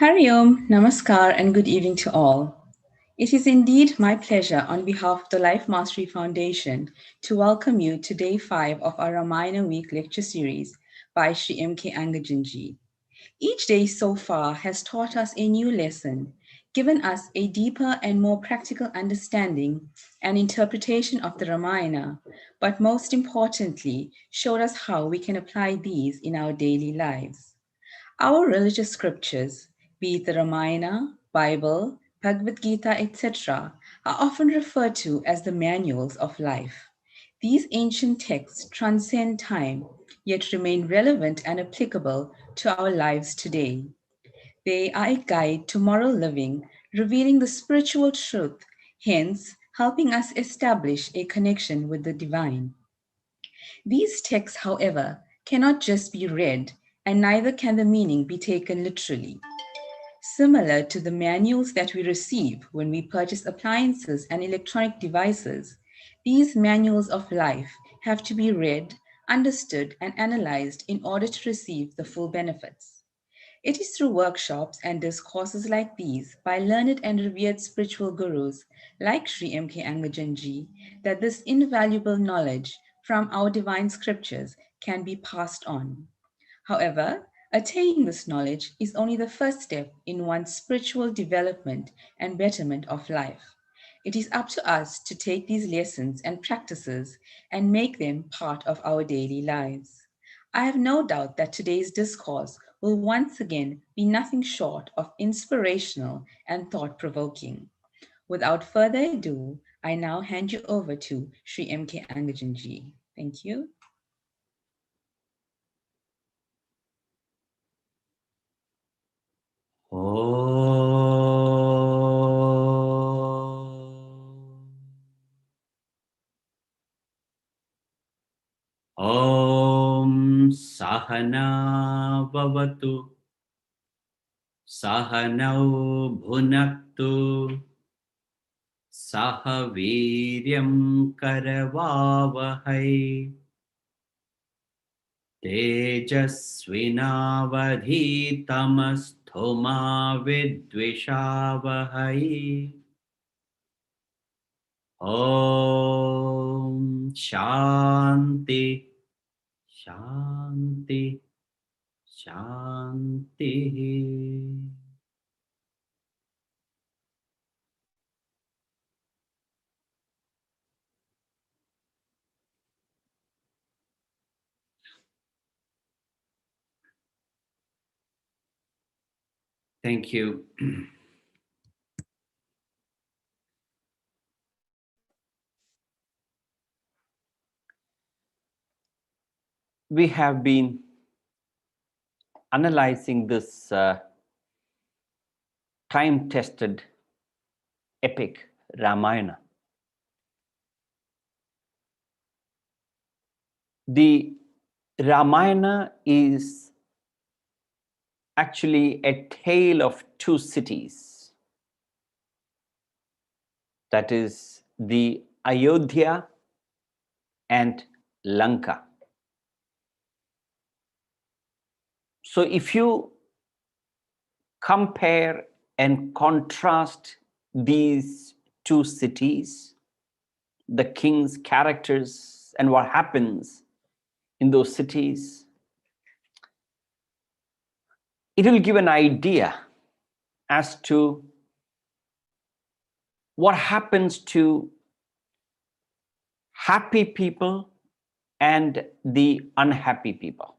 Hari Om, Namaskar, and good evening to all. It is indeed my pleasure on behalf of the Life Mastery Foundation to welcome you to day 5 of our Ramayana Week lecture series by Sri M.K. Angajan ji. Each day so far has taught us a new lesson, given us a deeper and more practical understanding and interpretation of the Ramayana, but most importantly, showed us how we can apply these in our daily lives. Our religious scriptures, be it the Ramayana, Bible, Bhagavad Gita, etc., are often referred to as the manuals of life. These ancient texts transcend time, yet remain relevant and applicable to our lives today. They are a guide to moral living, revealing the spiritual truth, hence, helping us establish a connection with the divine. These texts, however, cannot just be read, and neither can the meaning be taken literally. Similar to the manuals that we receive when we purchase appliances and electronic devices, these manuals of life have to be read, understood, and analyzed in order to receive the full benefits. It is through workshops and discourses like these by learned and revered spiritual gurus like Sri M.K. Angajan ji that this invaluable knowledge from our divine scriptures can be passed on. However, attaining this knowledge is only the first step in one's spiritual development and betterment of life. It is up to us to take these lessons and practices and make them part of our daily lives. I have no doubt that today's discourse will once again be nothing short of inspirational and thought provoking. Without further ado, I now hand you over to Sri M.K. Angajanji. Thank you. Om Sahana Vavatu Sahanau Bhunaktu Sahaviryam Karavavahai Tejasvinavadhitamastoma Vidvishavahai Om Shanti Shanti Shanti. Thank you. We have been analyzing this time-tested epic Ramayana. The Ramayana is actually a tale of two cities. That is the Ayodhya and Lanka. So if you compare and contrast these two cities, the king's characters and what happens in those cities, it will give an idea as to what happens to happy people and the unhappy people.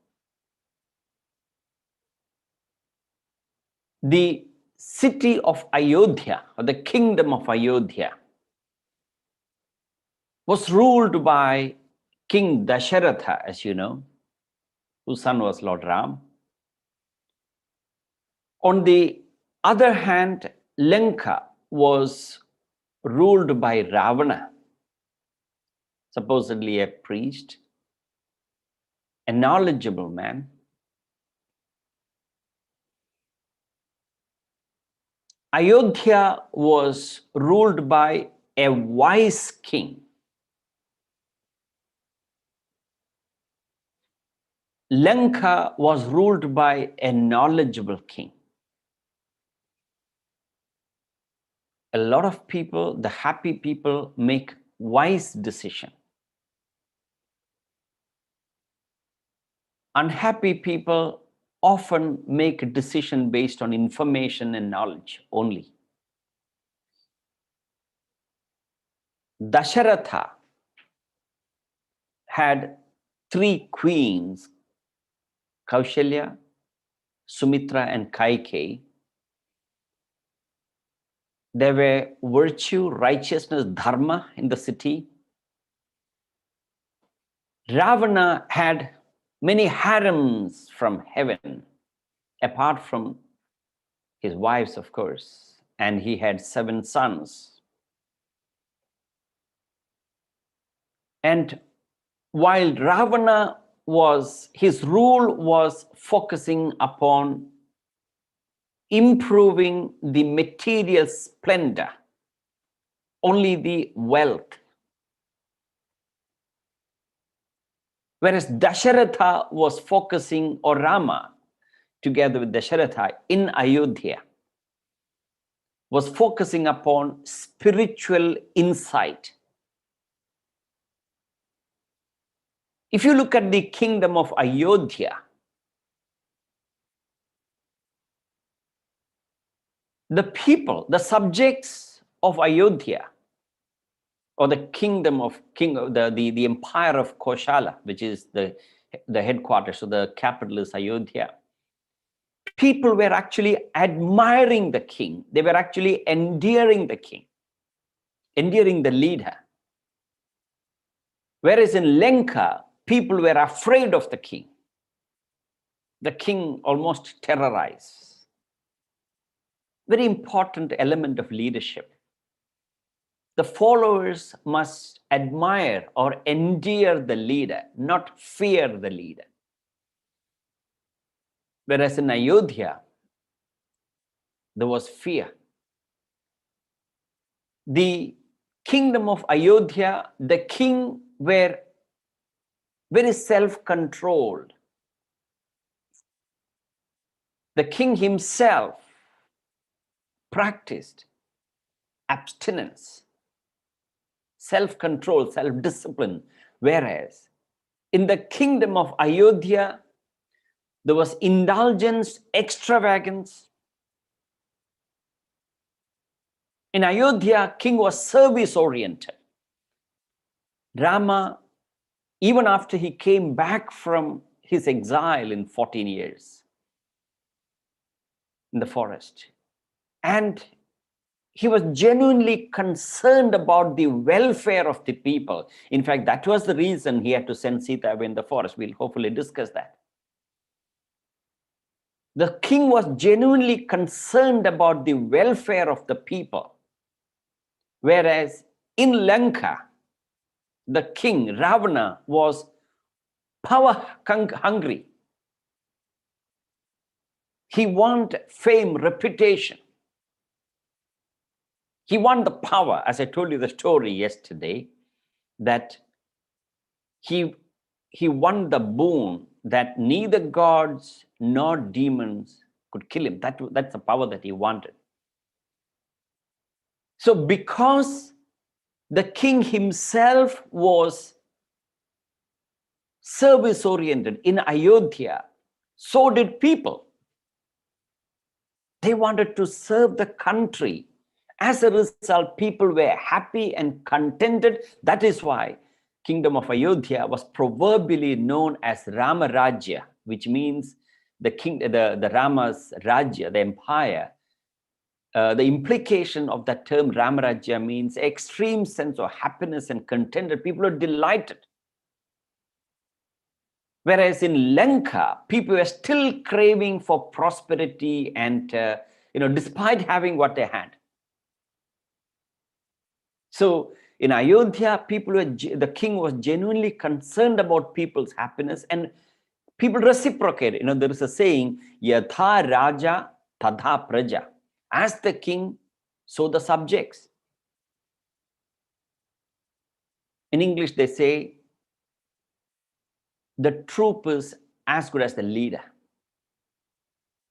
The city of Ayodhya, or the kingdom of Ayodhya, was ruled by King Dasharatha, as you know, whose son was Lord Ram. On the other hand, Lanka was ruled by Ravana, supposedly a priest, a knowledgeable man. Ayodhya was ruled by a wise king. Lanka was ruled by a knowledgeable king. a lot of people, the happy people, make wise decisions. Unhappy people often make a decision based on information and knowledge only. Dasharatha had 3 queens, Kaushalya, Sumitra, and Kaikeyi. There were virtue, righteousness, dharma in the city. Ravana had many harems from heaven, apart from his wives, of course, and he had 7 sons. And while Ravana his rule was focusing upon improving the material splendor, only the wealth. Whereas Dasharatha was focusing, or Rama, together with Dasharatha in Ayodhya, was focusing upon spiritual insight. If you look at the kingdom of Ayodhya, the people, the subjects of Ayodhya, or the kingdom of the empire of Koshala, which is the headquarters, so the capital is Ayodhya. People were actually admiring the king. They were actually endearing the king, endearing the leader. Whereas in Lanka, people were afraid of the king. The king almost terrorized. Very important element of leadership. The followers must admire or endear the leader, not fear the leader. Whereas in Ayodhya, there was fear. The kingdom of Ayodhya, the king were very self-controlled. The king himself practiced abstinence, self-control, self-discipline. Whereas in the kingdom of Ayodhya, there was indulgence, extravagance. In Ayodhya, king was service-oriented. Rama, even after he came back from his exile in 14 years in the forest, and he was genuinely concerned about the welfare of the people. In fact, that was the reason he had to send Sita away in the forest. We'll hopefully discuss that. The king was genuinely concerned about the welfare of the people. Whereas in Lanka, the king, Ravana, was power hungry. He wanted fame, reputation. He wanted the power. As I told you the story yesterday, that he won the boon that neither gods nor demons could kill him. That's the power that he wanted. So because the king himself was service-oriented in Ayodhya, so did people. They wanted to serve the country. As a result, people were happy and contented. That is why kingdom of Ayodhya was proverbially known as Rama Rajya, which means the Rama's Rajya, the empire. The implication of that term Rama Rajya means extreme sense of happiness and contented. People are delighted. Whereas in Lanka, people were still craving for prosperity and, despite having what they had. So in Ayodhya, the king was genuinely concerned about people's happiness, and people reciprocated. There is a saying, Yatha Raja Tadha Praja. As the king, so the subjects. In English, they say, the troop is as good as the leader.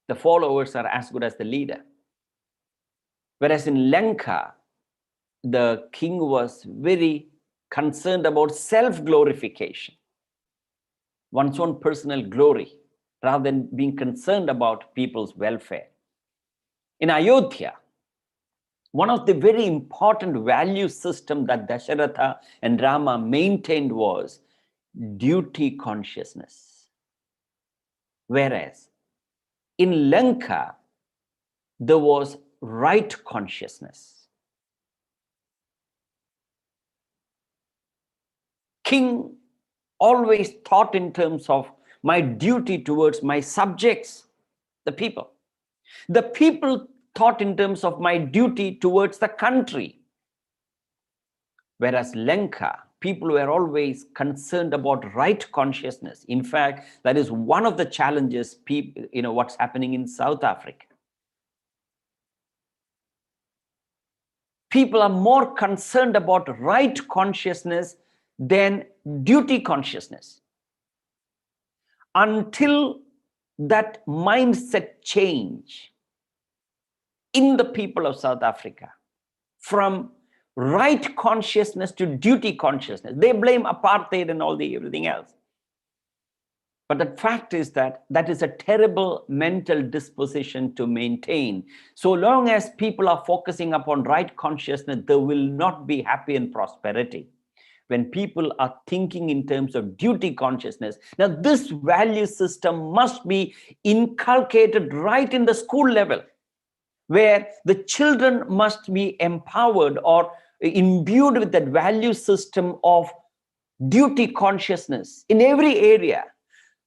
The followers are as good as the leader. Whereas in Lanka, the king was very concerned about self-glorification, one's own personal glory, rather than being concerned about people's welfare. In Ayodhya, one of the very important value system that Dasharatha and Rama maintained was duty consciousness. Whereas in Lanka, there was right consciousness. King always thought in terms of my duty towards my subjects, the people. The people thought in terms of my duty towards the country. Whereas Lanka, people were always concerned about right consciousness. In fact, that is one of the challenges, people, what's happening in South Africa. People are more concerned about right consciousness than duty consciousness. Until that mindset change in the people of South Africa, from right consciousness to duty consciousness, they blame apartheid and everything else. But the fact is that is a terrible mental disposition to maintain. So long as people are focusing upon right consciousness, they will not be happy and prosperity. When people are thinking in terms of duty consciousness, now this value system must be inculcated right in the school level, where the children must be empowered or imbued with that value system of duty consciousness in every area.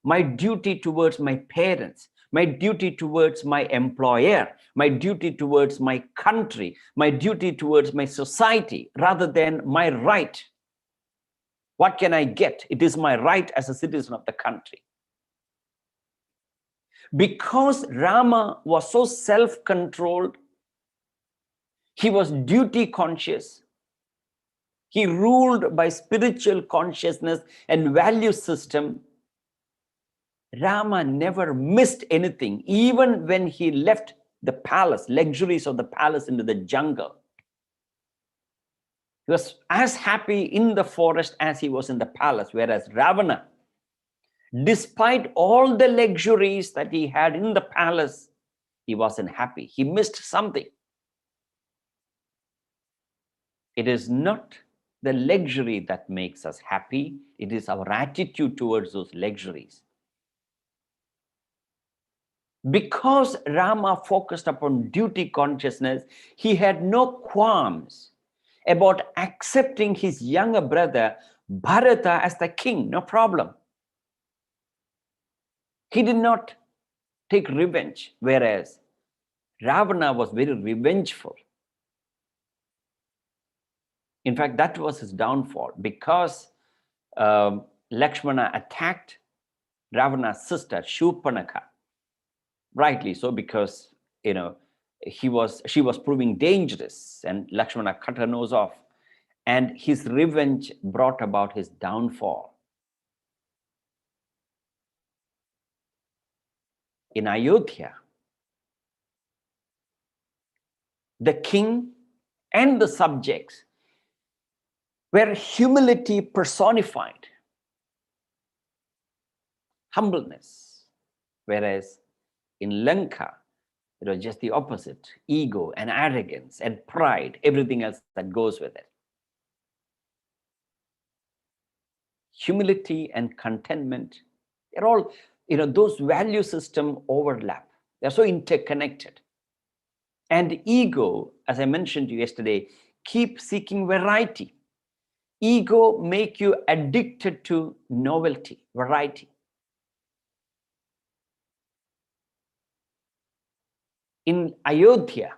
My duty towards my parents, my duty towards my employer, my duty towards my country, my duty towards my society, rather than my right. What can I get? It is my right as a citizen of the country. Because Rama was so self-controlled, he was duty conscious, he ruled by spiritual consciousness and value system. Rama never missed anything, even when he left the palace, luxuries of the palace, into the jungle. He was as happy in the forest as he was in the palace, whereas Ravana, despite all the luxuries that he had in the palace, he wasn't happy. He missed something. It is not the luxury that makes us happy. It is our attitude towards those luxuries. Because Rama focused upon duty consciousness, he had no qualms about accepting his younger brother Bharata as the king, no problem. He did not take revenge, whereas Ravana was very revengeful. In fact, that was his downfall, because Lakshmana attacked Ravana's sister Shurpanakha. Rightly so, because she was proving dangerous, and Lakshmana cut her nose off, and his revenge brought about his downfall. In Ayodhya, the king and the subjects were humility personified, humbleness, whereas in Lanka, it was just the opposite: ego and arrogance and pride, everything else that goes with it. Humility and contentment, they're all, those value systems overlap. They're so interconnected. And ego, as I mentioned to you yesterday, keep seeking variety. Ego make you addicted to novelty, variety. In Ayodhya,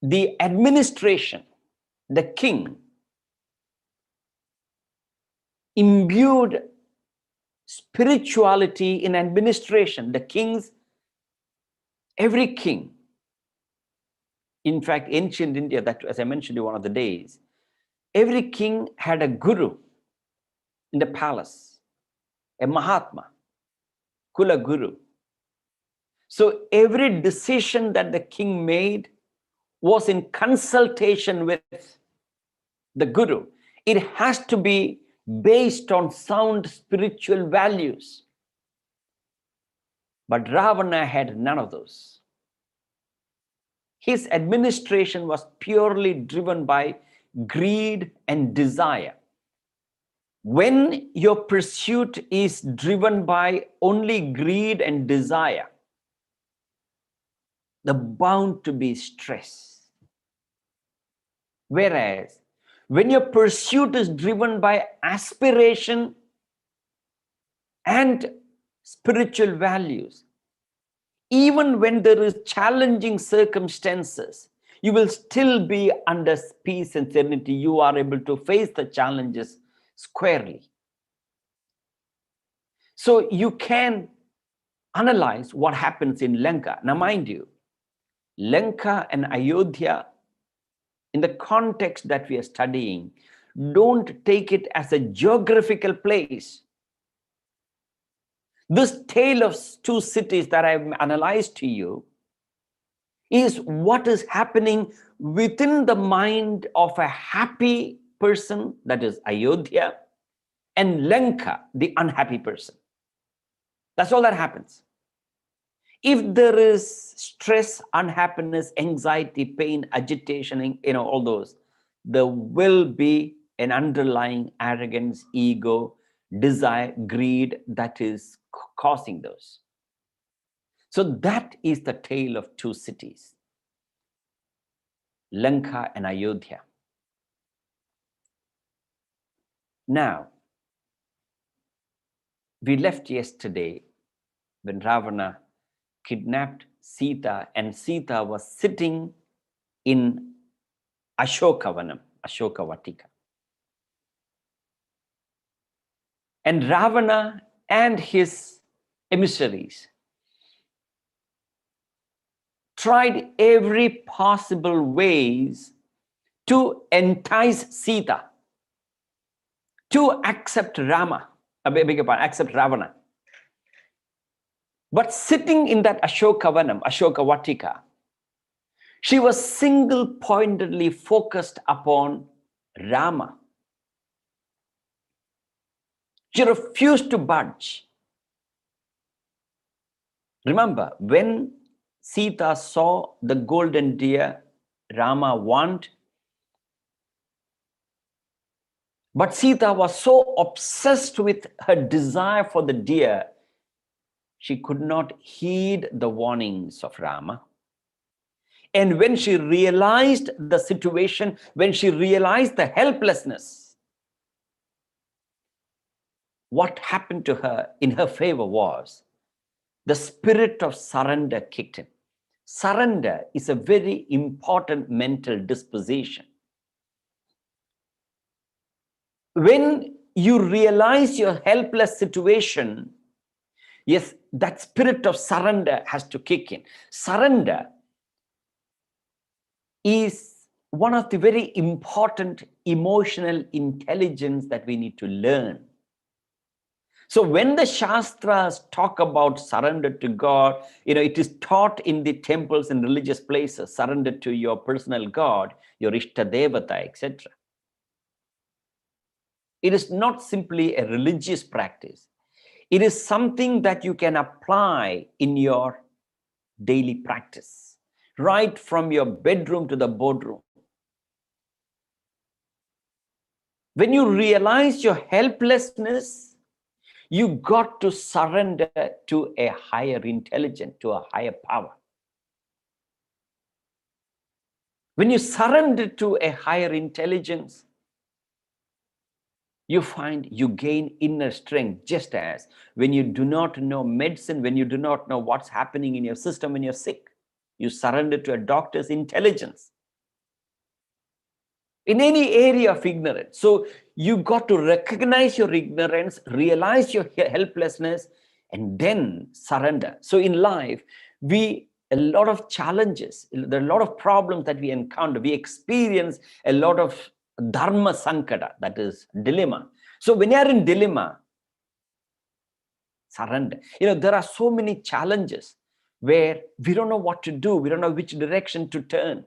the administration, the king, imbued spirituality in administration. Every king, in fact, ancient India, that, as I mentioned in one of the days, every king had a guru in the palace, a Mahatma, Kula Guru. So every decision that the king made was in consultation with the Guru. It has to be based on sound spiritual values. But Ravana had none of those. His administration was purely driven by greed and desire. When your pursuit is driven by only greed and desire, there's bound to be stress. Whereas, when your pursuit is driven by aspiration and spiritual values, even when there is challenging circumstances, you will still be under peace and serenity. You are able to face the challenges squarely. So you can analyze what happens in Lanka. Now, mind you, Lanka and Ayodhya, in the context that we are studying, don't take it as a geographical place. This tale of two cities that I've analyzed to you is what is happening within the mind of a happy person, that is Ayodhya, and Lanka, the unhappy person. That's all that happens. If there is stress, unhappiness, anxiety, pain, agitation, all those, there will be an underlying arrogance, ego, desire, greed that is causing those. So that is the tale of two cities, Lanka and Ayodhya. Now, we left yesterday when Ravana kidnapped Sita, and Sita was sitting in Ashokavanam, Ashokavatika. And Ravana and his emissaries tried every possible ways to entice Sita to accept accept Ravana. But sitting in that Ashokavanam, Ashokavatika, she was single-pointedly focused upon Rama. She refused to budge. Remember, when Sita saw the golden deer Rama want, but Sita was so obsessed with her desire for the deer, she could not heed the warnings of Rama. And when she realized the situation, when she realized the helplessness, what happened to her in her favor was the spirit of surrender kicked in. Surrender is a very important mental disposition. When you realize your helpless situation, yes, that spirit of surrender has to kick in. Surrender is one of the very important emotional intelligence that we need to learn. So when the Shastras talk about surrender to God, it is taught in the temples and religious places, surrender to your personal God, your Ishta Devata, etc. It is not simply a religious practice. It is something that you can apply in your daily practice, right from your bedroom to the boardroom. When you realize your helplessness, you got to surrender to a higher intelligence, to a higher power. When you surrender to a higher intelligence, you find you gain inner strength, just as when you do not know medicine, when you do not know what's happening in your system when you're sick, you surrender to a doctor's intelligence. In any area of ignorance. So you got to recognize your ignorance, realize your helplessness, and then surrender. So in life, a lot of challenges, there are a lot of problems that we encounter. We experience a lot of dharma sankata, that is dilemma. So when you're in dilemma, surrender. There are so many challenges where we don't know what to do. We don't know which direction to turn.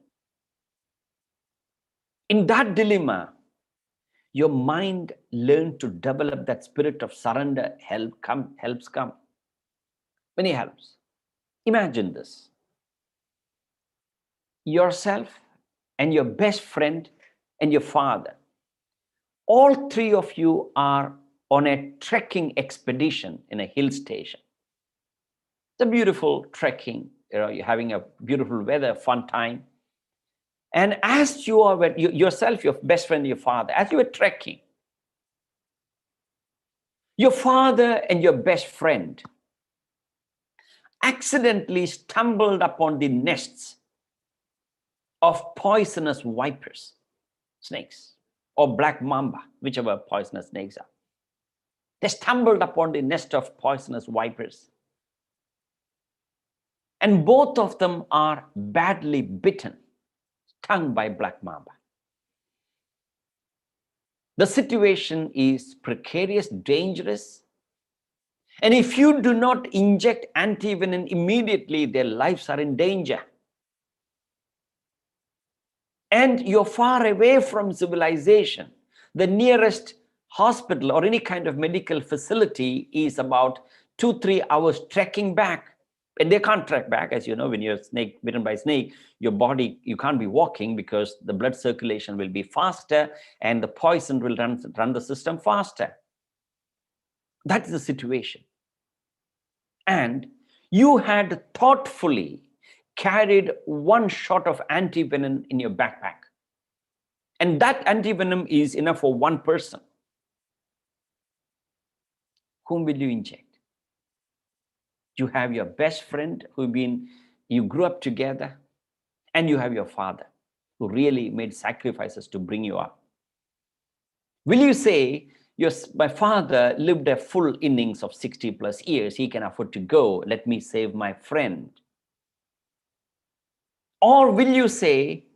In that dilemma, your mind learned to develop that spirit of surrender. Helps come. Many helps. Imagine this. Yourself and your best friend and your father, all three of you are on a trekking expedition in a hill station. It's a beautiful trekking, you're having a beautiful weather, fun time. And as you are, yourself, your best friend, your father, as you were trekking, your father and your best friend accidentally stumbled upon the nests of poisonous vipers, snakes, or black mamba, whichever poisonous snakes are. They stumbled upon the nest of poisonous vipers. And both of them are badly bitten, stung by black mamba. The situation is precarious, dangerous. And if you do not inject antivenom immediately, their lives are in danger. And you're far away from civilization. The nearest hospital or any kind of medical facility is about 2-3 hours trekking back. And they can't trek back, as you know, when you're bitten by a snake, your body, you can't be walking because the blood circulation will be faster and the poison will run the system faster. That is the situation. And you had thoughtfully carried one shot of antivenom in your backpack. And that antivenom is enough for one person. Whom will you inject? You have your best friend you grew up together, and you have your father who really made sacrifices to bring you up. Will you say, my father lived a full innings of 60 plus years, he can afford to go, let me save my friend? Or will you say,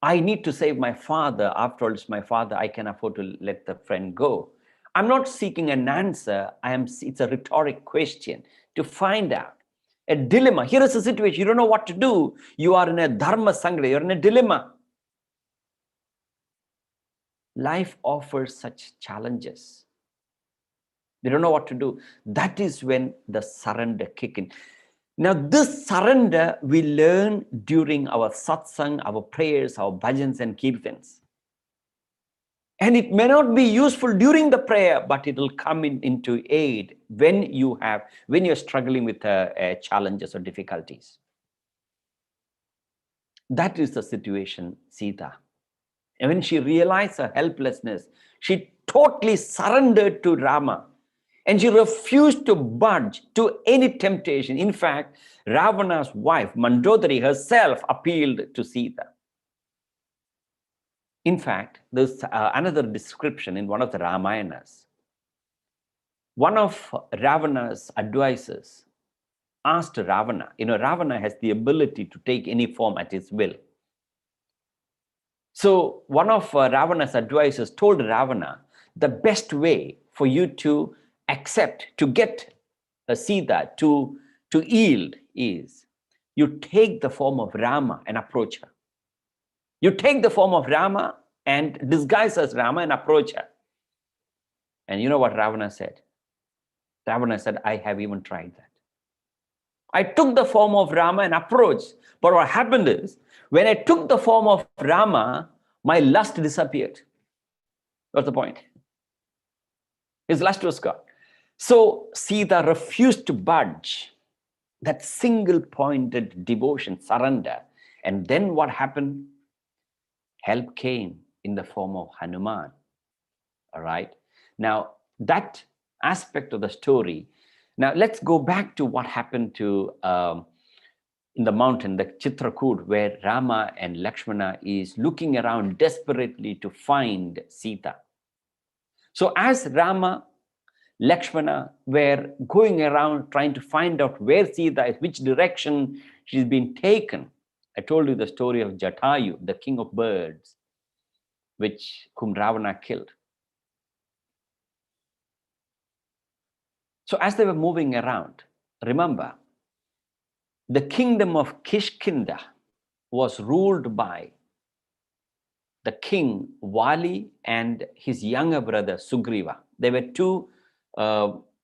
I need to save my father, after all it's my father, I can afford to let the friend go? I'm not seeking an answer, it's a rhetoric question to find out. A dilemma. Here is a situation, you don't know what to do. You are in a dharma sangre, you're in a dilemma. Life offers such challenges. They don't know what to do. That is when the surrender kick in. Now, this surrender we learn during our satsang, our prayers, our bhajans and kirtans. And it may not be useful during the prayer, but it will come into aid when you're struggling with challenges or difficulties. That is the situation, Sita. And when she realized her helplessness, she totally surrendered to Rama. And she refused to budge to any temptation. In fact, Ravana's wife, Mandodari herself, appealed to Sita. In fact, there's another description in one of the Ramayanas. One of Ravana's advisors asked Ravana, Ravana has the ability to take any form at his will. So one of Ravana's advisors told Ravana, the best way for you to accept, to get Sita to yield is you take the form of Rama and approach her. You take the form of Rama and disguise as Rama and approach her. And you know what Ravana said? Ravana said, I have even tried that. I took the form of Rama and approached. But what happened is, when I took the form of Rama, my lust disappeared. What's the point? His lust was gone. So Sita refused to budge. That single-pointed devotion, surrender. And then what happened? Help came in the form of Hanuman. All right. Now, that aspect of the story. Now, let's go back to what happened to in the mountain, the Chitrakoot, where Rama and Lakshmana is looking around desperately to find Sita. So as Rama, Lakshmana were going around trying to find out where Sita is, which direction she's been taken. I told you the story of Jatayu, the king of birds, whom Ravana killed. So as they were moving around, remember, the kingdom of Kishkinda was ruled by the king Vali and his younger brother Sugriva. They were two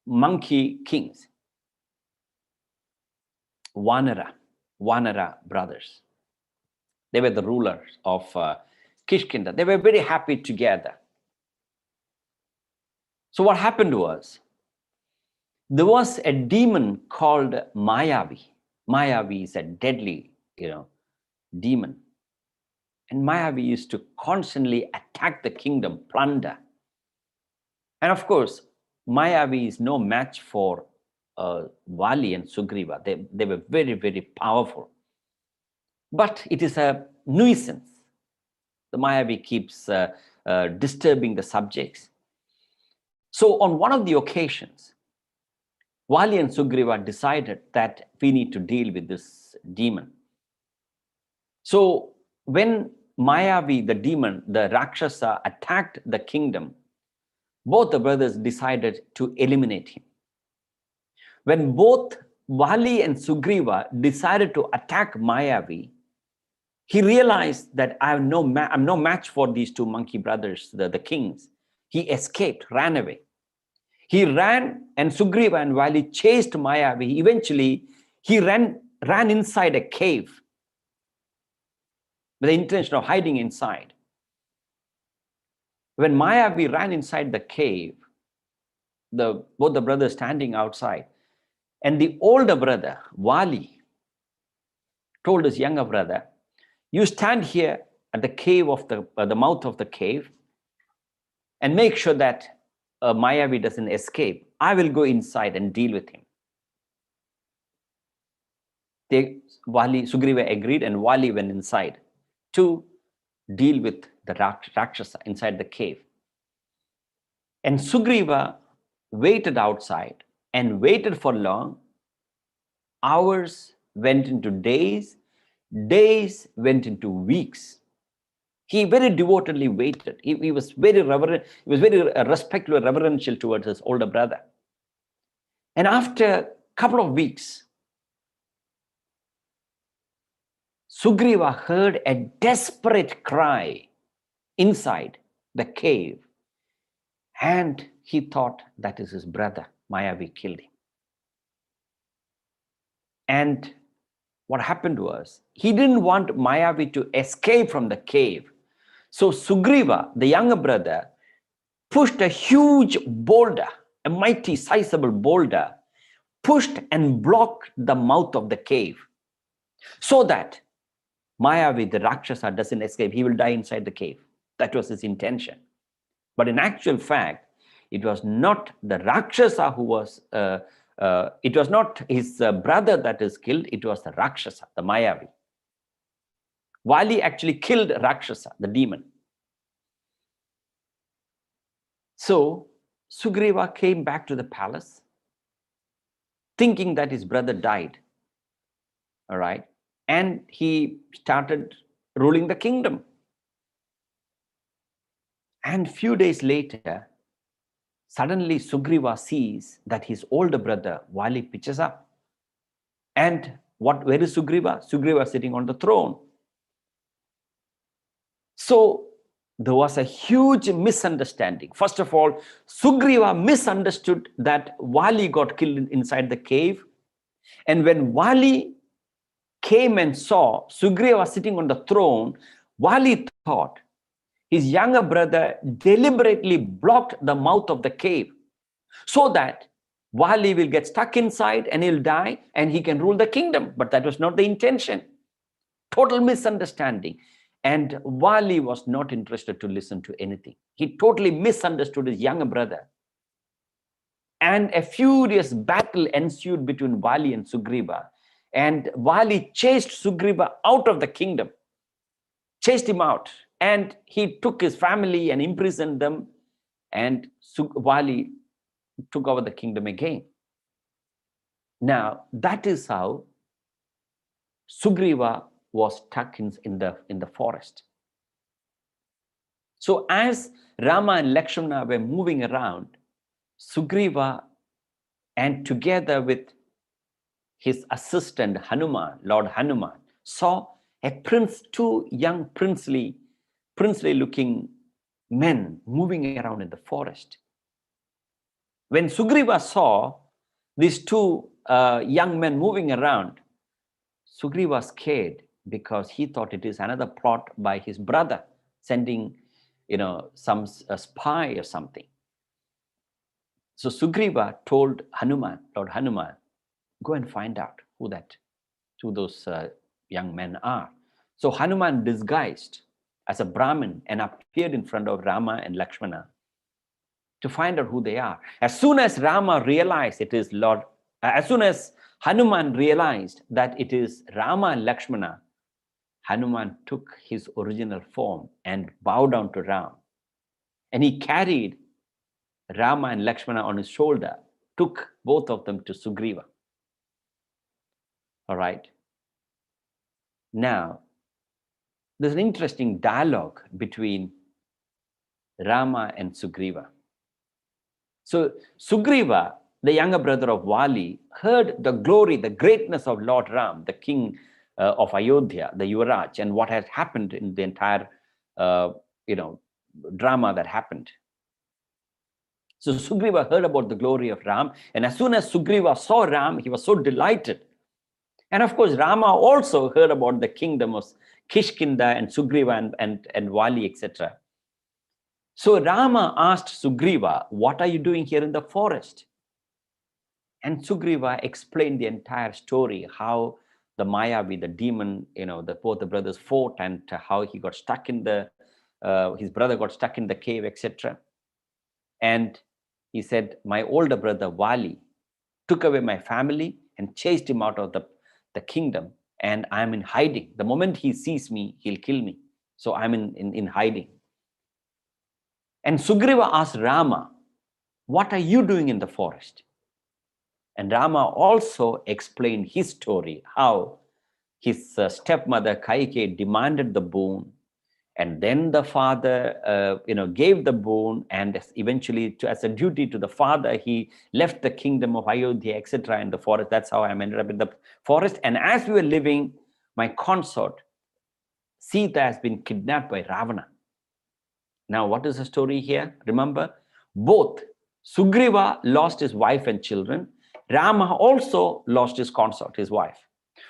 monkey kings, Vanara brothers. They were the rulers of Kishkinda. They were very happy together. So what happened was, there was a demon called Mayavi. Mayavi is a deadly, demon. And Mayavi used to constantly attack the kingdom, plunder. And of course, Mayavi is no match for Vali and Sugriva. They were very, very powerful. But it is a nuisance. The Mayavi keeps disturbing the subjects. So on one of the occasions, Vali and Sugriva decided that we need to deal with this demon. So when Mayavi, the demon, the Rakshasa, attacked the kingdom, both the brothers decided to eliminate him. When both Vali and Sugriva decided to attack Mayavi, he realized that I'm no match for these two monkey brothers, the kings. He escaped, ran away. He ran, and Sugriva and Vali chased Mayavi. Eventually, he ran inside a cave with the intention of hiding inside. When Mayavi ran inside the cave, both the brothers standing outside, and the older brother, Vali, told his younger brother, you stand here at the cave of the mouth of the cave and make sure that Mayavi doesn't escape. I will go inside and deal with him. Sugriva agreed, and Vali went inside to deal with the Rakshasa inside the cave. And Sugriva waited outside and waited for long. Hours went into days, days went into weeks. He very devotedly waited. He was very reverent. He was very respectful and reverential towards his older brother. And after a couple of weeks, Sugriva heard a desperate cry inside the cave, and he thought that is his brother. Mayavi killed him. And what happened was, he didn't want Mayavi to escape from the cave. So Sugriva, the younger brother, pushed a huge boulder, a mighty sizable boulder, pushed and blocked the mouth of the cave, so that Mayavi, the Rakshasa, doesn't escape. He will die inside the cave. That was his intention. But in actual fact, it was not the Rakshasa who was, it was not his brother that is killed, it was the Rakshasa, the Mayavi. Vali actually killed Rakshasa, the demon. So Sugriva came back to the palace, thinking that his brother died. All right. And he started ruling the kingdom. And a few days later, suddenly Sugriva sees that his older brother Vali pitches up. And where is Sugriva? Sugriva is sitting on the throne. So there was a huge misunderstanding. First of all, Sugriva misunderstood that Vali got killed inside the cave. And when Vali came and saw Sugriva sitting on the throne, Vali thought his younger brother deliberately blocked the mouth of the cave so that Vali will get stuck inside and he'll die and he can rule the kingdom. But that was not the intention. Total misunderstanding. And Vali was not interested to listen to anything. He totally misunderstood his younger brother. And a furious battle ensued between Vali and Sugriva. And Vali chased Sugriva out of the kingdom, chased him out. And he took his family and imprisoned them. And Vali took over the kingdom again. Now, that is how Sugriva was stuck in the forest. So as Rama and Lakshmana were moving around, Sugriva, and together with his assistant Hanuman, Lord Hanuman, saw two young princely princely looking men moving around in the forest. When Sugriva saw these two young men moving around, Sugriva was scared because he thought it is another plot by his brother sending, some spy or something. So Sugriva told Lord Hanuman, go and find out who those young men are. So Hanuman disguised as a Brahmin and appeared in front of Rama and Lakshmana to find out who they are. As soon as Hanuman realized that it is Rama and Lakshmana, Hanuman took his original form and bowed down to Ram. And he carried Rama and Lakshmana on his shoulder, took both of them to Sugriva. All right. Now, there's an interesting dialogue between Rama and Sugriva. So Sugriva, the younger brother of Vali, heard the glory, the greatness of Lord Ram, the king of Ayodhya, the Yuvraj, and what had happened in the entire, drama that happened. So Sugriva heard about the glory of Ram, and as soon as Sugriva saw Ram, he was so delighted. And of course, Rama also heard about the kingdom of Kishkinda and Sugriva and Vali, etc. So Rama asked Sugriva, what are you doing here in the forest? And Sugriva explained the entire story, how the Mayavi, the demon, both the brothers fought, and how he got stuck in his brother got stuck in the cave, etc. And he said, my older brother Vali took away my family and chased him out of the kingdom, and I'm in hiding. The moment he sees me, he'll kill me. So I'm in hiding. And Sugriva asked Rama, what are you doing in the forest? And Rama also explained his story, how his stepmother Kaikeyi demanded the boon, and then the father gave the boon, and eventually as a duty to the father, he left the kingdom of Ayodhya, etc. in the forest. That's how I ended up in the forest. And as we were living, my consort Sita has been kidnapped by Ravana. Now, what is the story here? Remember, both Sugriva lost his wife and children. Rama also lost his consort, his wife.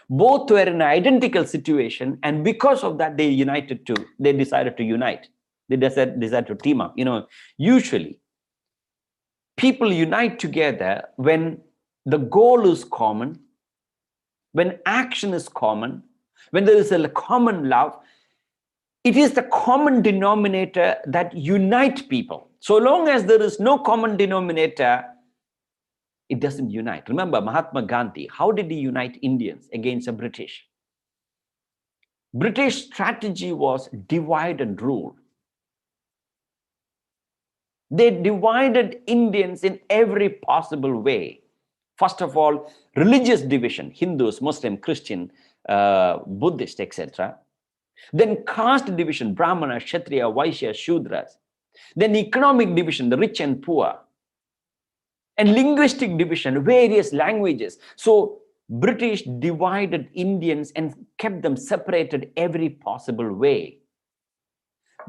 Both were in an identical situation, and because of that, they decided to unite. They decided to team up. Usually, people unite together when the goal is common, when action is common, when there is a common love. It is the common denominator that unites people. So long as there is no common denominator, it doesn't unite. Remember Mahatma Gandhi, how did he unite Indians against the British? British strategy was divide and rule. They divided Indians in every possible way. First of all, religious division, Hindus, Muslim, Christian, Buddhist, etc. Then caste division, Brahmana, Kshatriya, Vaishya, Shudras. Then economic division, the rich and poor. And linguistic division, various languages. So British divided Indians and kept them separated every possible way.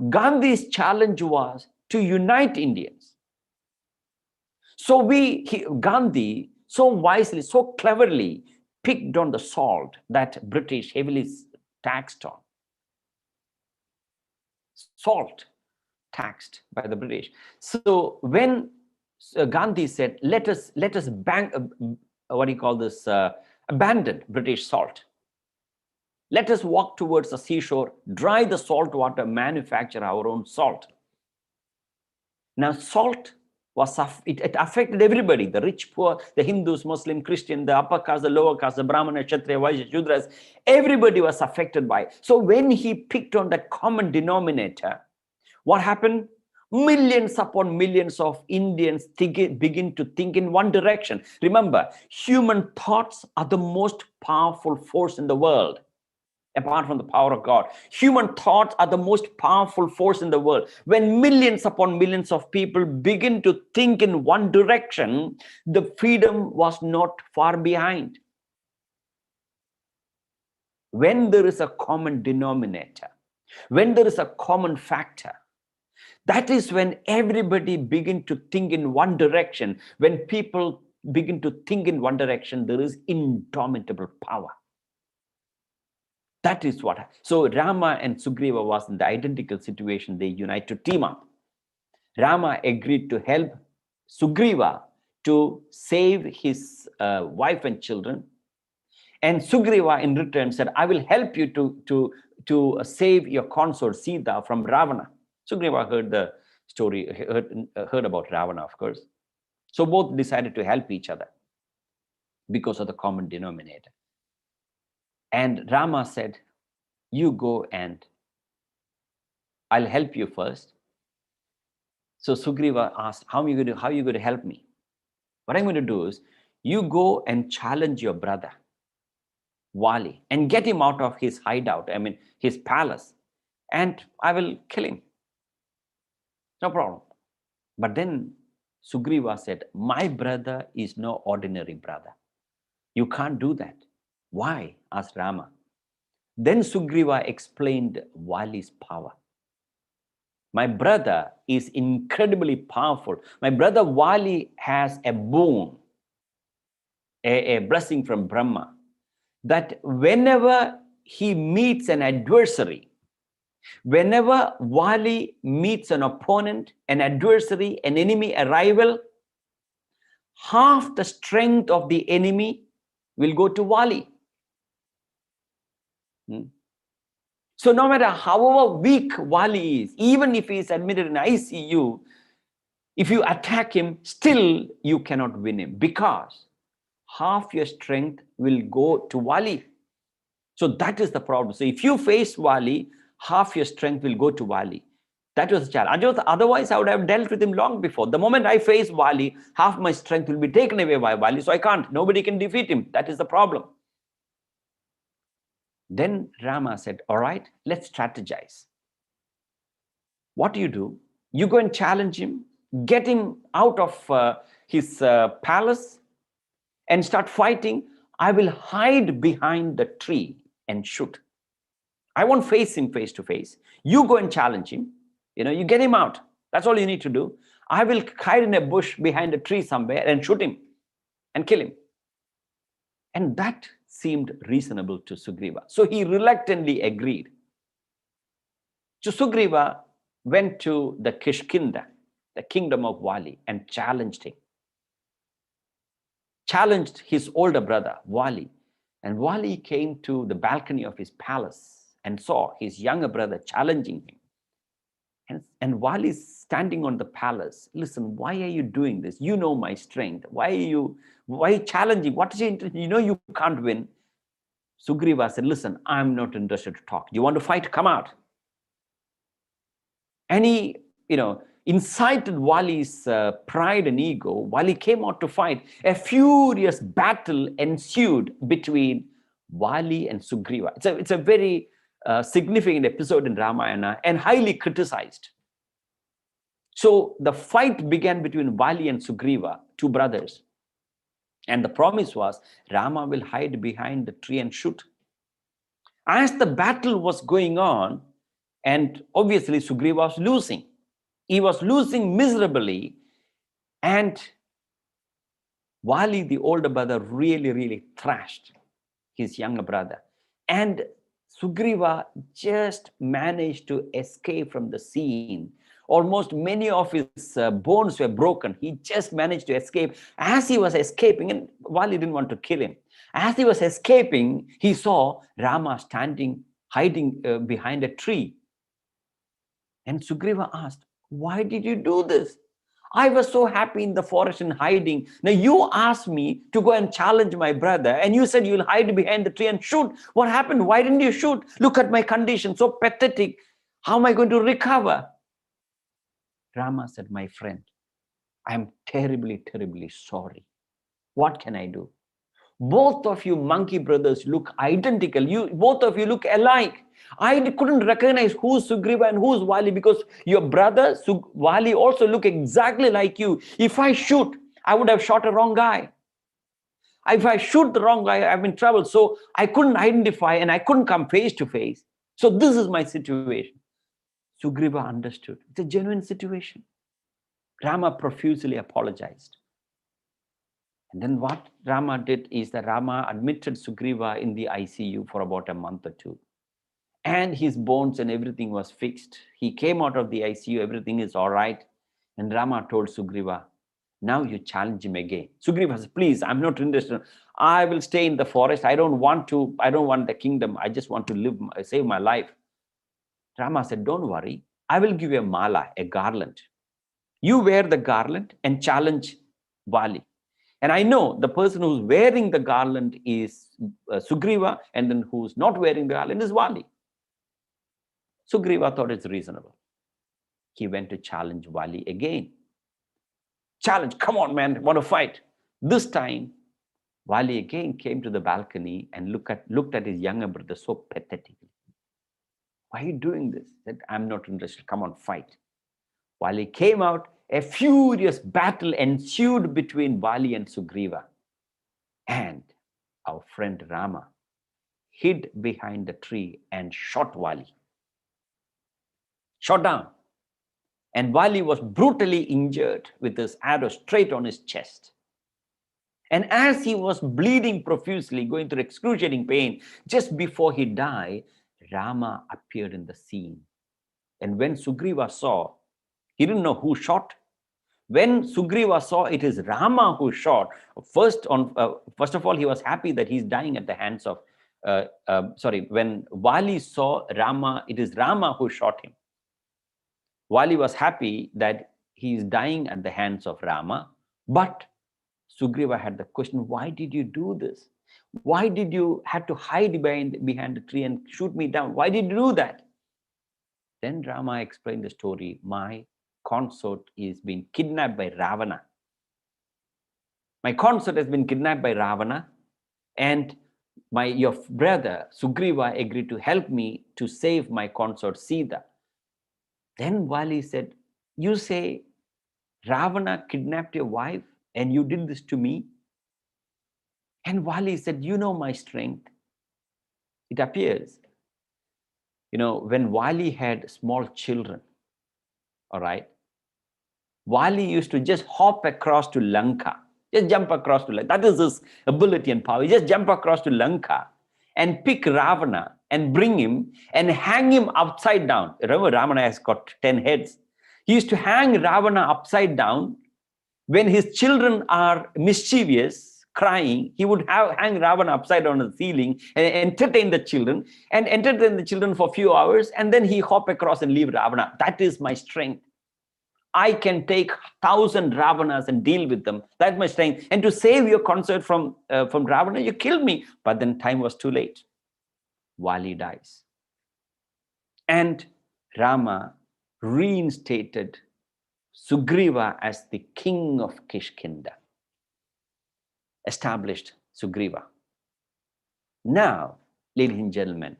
Gandhi's challenge was to unite Indians. So Gandhi so wisely, so cleverly picked on the salt that British heavily taxed on. Salt taxed by the British. So when Gandhi said, let us abandon British salt. Let us walk towards the seashore, dry the salt water, manufacture our own salt. Now, salt it affected everybody, the rich, poor, the Hindus, Muslim, Christian, the upper caste, the lower caste, the Brahmana, Kshatriya, Vaishya, Shudras. Everybody was affected by it. So when he picked on that common denominator, what happened? Millions upon millions of Indians begin to think in one direction. Remember, human thoughts are the most powerful force in the world. Apart from the power of God, human thoughts are the most powerful force in the world. When millions upon millions of people begin to think in one direction, the freedom was not far behind. When there is a common denominator, when there is a common factor, that is when everybody begin to think in one direction. When people begin to think in one direction, there is indomitable power. That is what. So Rama and Sugriva was in the identical situation. They unite to team up. Rama agreed to help Sugriva to save his wife and children. And Sugriva in return said, I will help you to save your consort Sita from Ravana. Sugriva heard the story, heard about Ravana, of course. So both decided to help each other because of the common denominator. And Rama said, you go and I'll help you first. So Sugriva asked, how are you going to help me? What I'm going to do is, you go and challenge your brother, Vali, and get him out of his hideout, his palace, and I will kill him. No problem. But then Sugriva said, my brother is no ordinary brother. You can't do that. Why? Asked Rama. Then Sugriva explained Vali's power. My brother is incredibly powerful. My brother Vali has a boon, a blessing from Brahma, that whenever he meets an adversary, whenever Vali meets an opponent, an adversary, an enemy, a rival, half the strength of the enemy will go to Vali. So no matter however weak Vali is, even if he is admitted in ICU, if you attack him, still you cannot win him, because half your strength will go to Vali. So that is the problem. So if you face Vali, half your strength will go to Vali. That was the challenge. Otherwise, I would have dealt with him long before. The moment I face Vali, half my strength will be taken away by Vali. So I can't. Nobody can defeat him. That is the problem. Then Rama said, all right, let's strategize. What do? You go and challenge him, get him out of his palace and start fighting. I will hide behind the tree and shoot. I won't face him face to face. You go and challenge him. You get him out. That's all you need to do. I will hide in a bush behind a tree somewhere and shoot him and kill him. And that seemed reasonable to Sugriva. So he reluctantly agreed. So Sugriva went to the Kishkinda, the kingdom of Vali, and challenged him. Challenged his older brother, Vali. And Vali came to the balcony of his palace and saw his younger brother challenging him. And Vali is standing on the palace. Listen, why are you doing this? You know my strength. Why are you challenging? What is your interest? You can't win. Sugriva said, listen, I'm not interested to talk. You want to fight? Come out. And he, incited Vali's pride and ego. Vali came out to fight. A furious battle ensued between Vali and Sugriva. It's a very significant episode in Ramayana and highly criticized. So the fight began between Vali and Sugriva, two brothers. And the promise was, Rama will hide behind the tree and shoot. As the battle was going on, and obviously Sugriva was losing. He was losing miserably. And Vali, the older brother, really, really thrashed his younger brother. And Sugriva just managed to escape from the scene. Almost many of his bones were broken. He just managed to escape. As he was escaping, and Vali didn't want to kill him. As he was escaping, he saw Rama hiding behind a tree. And Sugriva asked, why did you do this? I was so happy in the forest and hiding. Now you asked me to go and challenge my brother, and you said you'll hide behind the tree and shoot. What happened? Why didn't you shoot? Look at my condition, so pathetic. How am I going to recover? Rama said, my friend, I'm terribly, terribly sorry. What can I do? Both of you monkey brothers look identical. Both of you look alike. I couldn't recognize who's Sugriva and who's Vali, because your brother Vali also look exactly like you. If I shoot, I would have shot a wrong guy. If I shoot the wrong guy, I'm in trouble. So I couldn't identify and I couldn't come face to face. So this is my situation. Sugriva understood. It's a genuine situation. Rama profusely apologized. And then what Rama did is that Rama admitted Sugriva in the ICU for about a month or two. And his bones and everything was fixed. He came out of the ICU, everything is all right. And Rama told Sugriva, now you challenge him again. Sugriva said, please, I'm not interested. I will stay in the forest. I don't want the kingdom. I just want to save my life. Rama said, don't worry. I will give you a mala, a garland. You wear the garland and challenge Vali. And I know the person who's wearing the garland is Sugriva, and then who's not wearing the garland is Vali. Sugriva thought it's reasonable. He went to challenge Vali again. Challenge, come on, man, want to fight. This time, Vali again came to the balcony and looked at his younger brother so pathetically. Why are you doing this? He said, I'm not interested. Come on, fight. Vali came out. A furious battle ensued between Vali and Sugriva. And our friend Rama hid behind the tree and shot Vali. Shot down. And Vali was brutally injured with his arrow straight on his chest. And as he was bleeding profusely, going through excruciating pain, just before he died, Rama appeared in the scene. And when Sugriva saw, he didn't know who shot. When Sugriva saw it is Rama who shot, first of all, he was happy that he's dying at the hands of, when Vali saw Rama, it is Rama who shot him. Vali was happy that he is dying at the hands of Rama, but Sugriva had the question, why did you do this? Why did you have to hide behind the tree and shoot me down? Why did you do that? Then Rama explained the story. My consort is being kidnapped by Ravana. My consort has been kidnapped by Ravana, and your brother Sugriva agreed to help me to save my consort Sita. Then Vali said, you say Ravana kidnapped your wife and you did this to me? And Vali said, you know my strength. It appears, when Vali had small children, all right, Vali used to just hop across to Lanka, just jump across to Lanka. That is his ability and power. He just jump across to Lanka and pick Ravana and bring him and hang him upside down. Remember, Ravana has got 10 heads. He used to hang Ravana upside down. When his children are mischievous, crying, he would hang Ravana upside down on the ceiling and entertain the children for a few hours, and then he hop across and leave Ravana. That is my strength. I can take 1,000 Ravanas and deal with them. That's my strength. And to save your consort from Ravana, you killed me. But then time was too late. Vali dies. And Rama reinstated Sugriva as the king of Kishkinda. Established Sugriva. Now, ladies and gentlemen,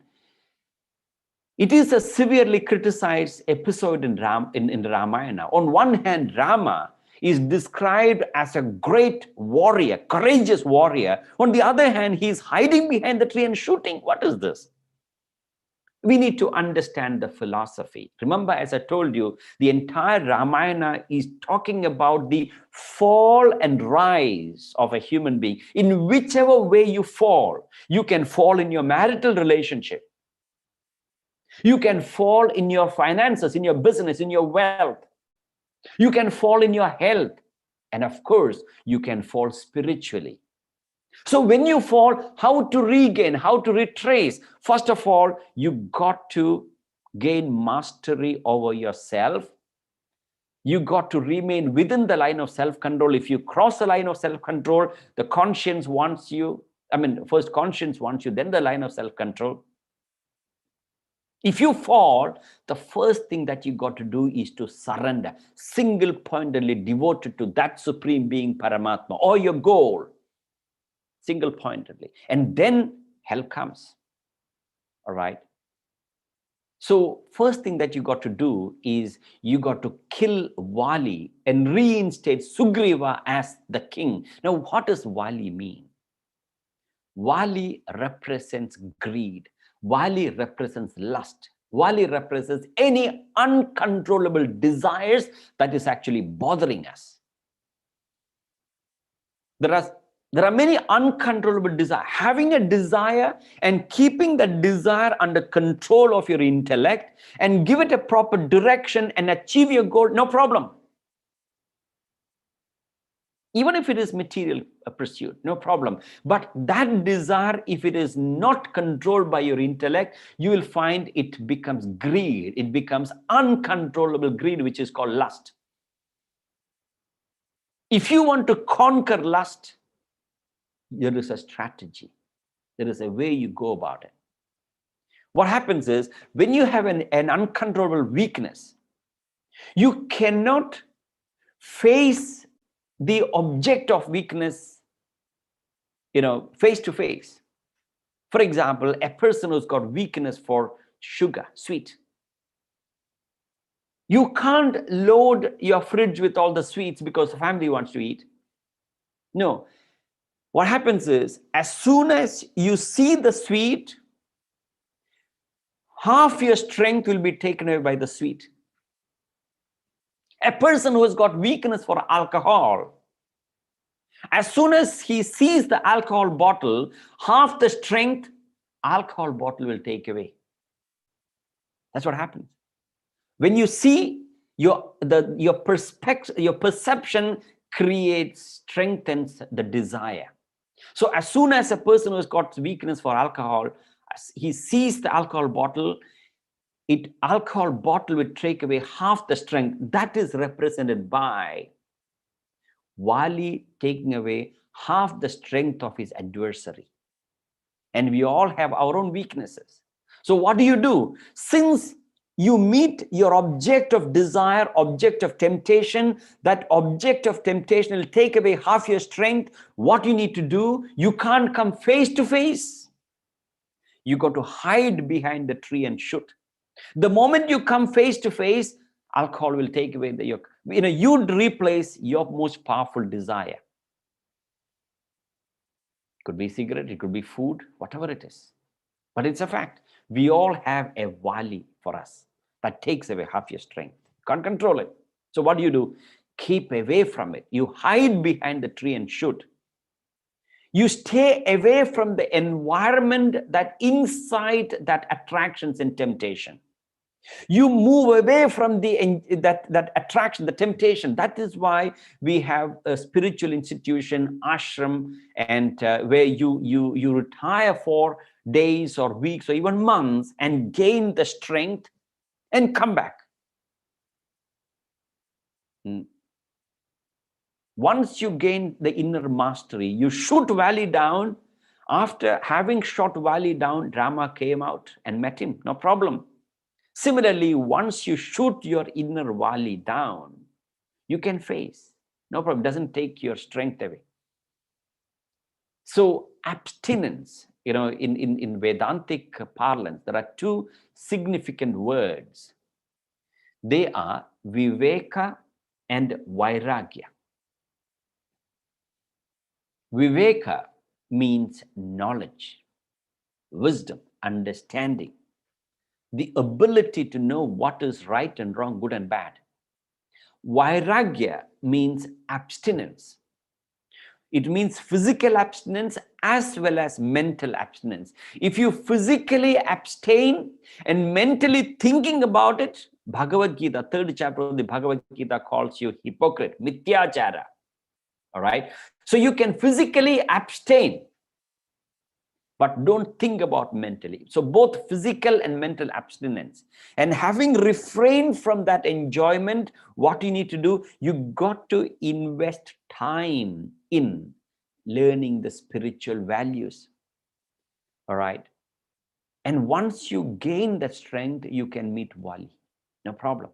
it is a severely criticized episode in Ramayana. On one hand, Rama is described as a great warrior, courageous warrior. On the other hand, he is hiding behind the tree and shooting. What is this? We need to understand the philosophy. Remember, as I told you, the entire Ramayana is talking about the fall and rise of a human being. In whichever way you fall, you can fall in your marital relationship. You can fall in your finances, in your business, in your wealth. You can fall in your health. And of course, you can fall spiritually. So when you fall, how to regain, how to retrace? First of all, you got to gain mastery over yourself. You got to remain within the line of self-control. If you cross the line of self-control, the conscience wants you. First conscience wants you, then the line of self-control. If you fall, the first thing that you got to do is to surrender, single-pointedly devoted to that supreme being, Paramatma, or your goal, single-pointedly. And then help comes, all right? So first thing that you got to do is you got to kill Vali and reinstate Sugriva as the king. Now, what does Vali mean? Vali represents greed. Vali represents lust. Vali represents any uncontrollable desires that is actually bothering us. There are many uncontrollable desires. Having a desire and keeping that desire under control of your intellect and give it a proper direction and achieve your goal, no problem. Even if it is material pursuit, no problem. But that desire, if it is not controlled by your intellect, you will find it becomes greed. It becomes uncontrollable greed, which is called lust. If you want to conquer lust, there is a strategy. There is a way you go about it. What happens is, when you have an uncontrollable weakness, you cannot face the object of weakness, face to face. For example, a person who's got weakness for sugar, sweet. You can't load your fridge with all the sweets because the family wants to eat. No. What happens is, as soon as you see the sweet, half your strength will be taken away by the sweet. A person who has got weakness for alcohol, as soon as he sees the alcohol bottle, half the strength, alcohol bottle will take away. That's what happens. When you see, your perception creates, strengthens the desire. So as soon as a person who has got weakness for alcohol, he sees the alcohol bottle, alcohol bottle will take away half the strength. That is represented by Vali taking away half the strength of his adversary. And we all have our own weaknesses. So what do? Since you meet your object of desire, object of temptation, that object of temptation will take away half your strength. What you need to do, you can't come face to face. You got to hide behind the tree and shoot. The moment you come face to face, alcohol will take away you'd replace your most powerful desire. It could be cigarette, it could be food, whatever it is. But it's a fact. We all have a Vali for us that takes away half your strength. You can't control it. So what do? Keep away from it. You hide behind the tree and shoot. You stay away from the environment that incite that attractions and temptation. You move away from that attraction, the temptation. That is why we have a spiritual institution, ashram, and where you retire for days or weeks or even months and gain the strength and come back. Once you gain the inner mastery, you shoot Vali down. After having shot Vali down, Rama came out and met him, no problem. Similarly, once you shoot your inner Vali down, you can face, no problem, doesn't take your strength away. So abstinence, in Vedantic parlance, there are two significant words. They are Viveka and Vairagya. Viveka means knowledge, wisdom, understanding, the ability to know what is right and wrong, good and bad. Vairagya means abstinence. It means physical abstinence as well as mental abstinence. If you physically abstain and mentally thinking about it, Bhagavad Gita, 3rd chapter of the Bhagavad Gita calls you hypocrite, mityachara. All right. So you can physically abstain, but don't think about mentally. So both physical and mental abstinence. And having refrained from that enjoyment, what you need to do, you got to invest time in learning the spiritual values. All right. And once you gain that strength, you can meet Vali. No problem.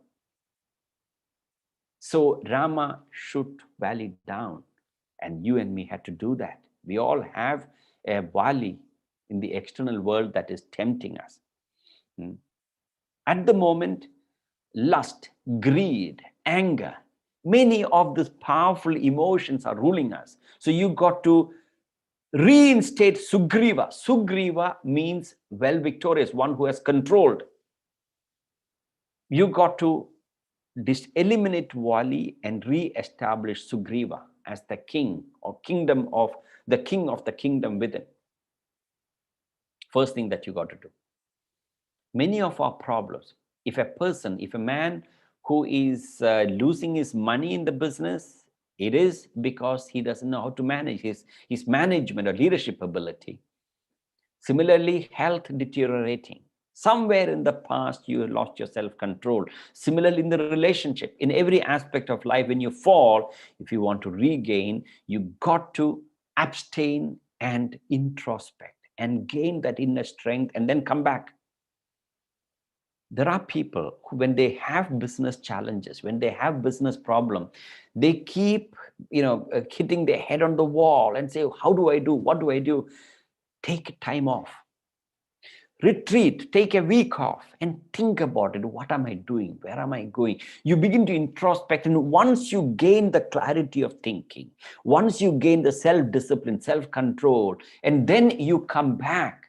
So Rama shoot Vali down, and you and me had to do that. We all have a Vali in the external world that is tempting us. At the moment, lust, greed, anger, many of these powerful emotions are ruling us. So you got to reinstate Sugriva. Sugriva means well victorious, one who has controlled. You got to eliminate Vali and re-establish Sugriva as the king or kingdom of the kingdom within. First thing that you got to do. Many of our problems, if a man who is losing his money in the business, it is because he doesn't know how to manage his management or leadership ability. Similarly, health deteriorating. Somewhere in the past, you lost your self-control. Similarly, in the relationship, in every aspect of life, when you fall, if you want to regain, you got to abstain and introspect and gain that inner strength and then come back. There are people who, when they have business challenges, when they have business problem, they keep, hitting their head on the wall and say, how do I do? What do I do? Take time off. Retreat, take a week off and think about it. What am I doing? Where am I going? You begin to introspect, and once you gain the clarity of thinking, once you gain the self-discipline, self-control, and then you come back,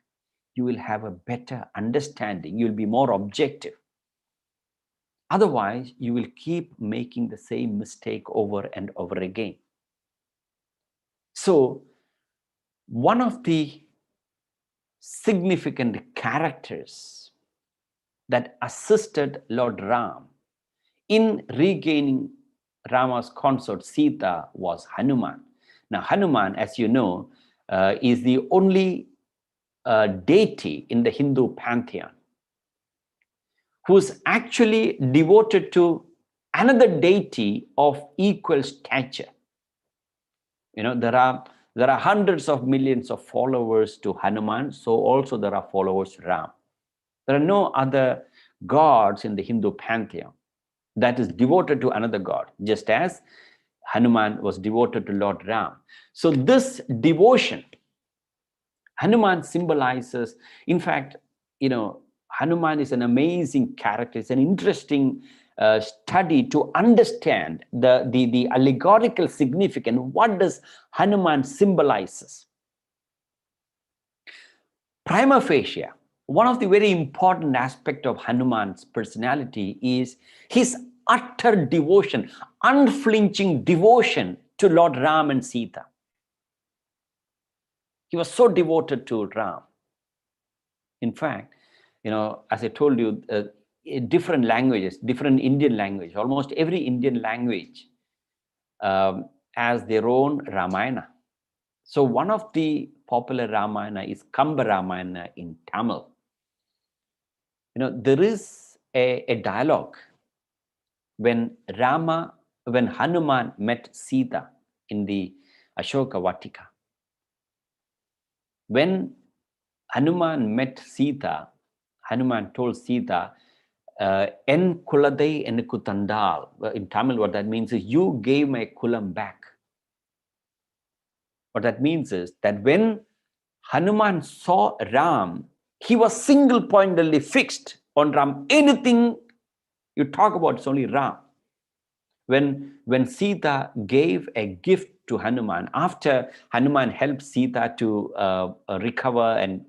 you will have a better understanding. You'll be more objective. Otherwise, you will keep making the same mistake over and over again. So, one of the significant characters that assisted Lord Ram in regaining Rama's consort Sita was Hanuman. Now, Hanuman, as you know, is the only deity in the Hindu pantheon who's actually devoted to another deity of equal stature. There are hundreds of millions of followers to Hanuman, so also there are followers to Ram. There are no other gods in the Hindu pantheon that is devoted to another god, just as Hanuman was devoted to Lord Ram. So this devotion, Hanuman symbolizes, in fact, Hanuman is an amazing character. It's an interesting study to understand the allegorical significance. What does Hanuman symbolizes? Prima facie, one of the very important aspects of Hanuman's personality is his utter devotion, unflinching devotion to Lord Ram and Sita. He was so devoted to Ram. In fact, as I told you, different languages, different Indian language, almost every Indian language has their own Ramayana. So one of the popular Ramayana is Kamba Ramayana in Tamil. There is a dialogue when Hanuman met Sita in the Ashoka Vatika. When Hanuman met Sita, Hanuman told Sita, En kuladai en kutandal. In Tamil, what that means is, you gave my kulam back. What that means is that when Hanuman saw Ram, he was single-pointedly fixed on Ram. Anything you talk about, it's only Ram. When Sita gave a gift to Hanuman, after Hanuman helped Sita to recover and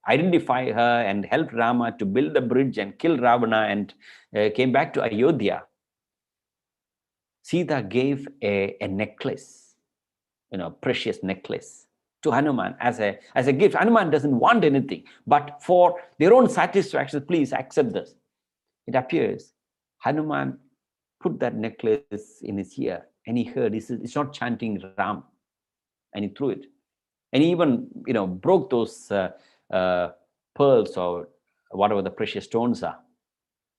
identify her and help Rama to build the bridge and kill Ravana and came back to Ayodhya, Sita gave a necklace, precious necklace to Hanuman as a gift. Hanuman doesn't want anything, but for their own satisfaction, please accept this. It appears Hanuman put that necklace in his ear and he heard, it's not chanting Ram, and he threw it. And he even, broke those pearls or whatever the precious stones are,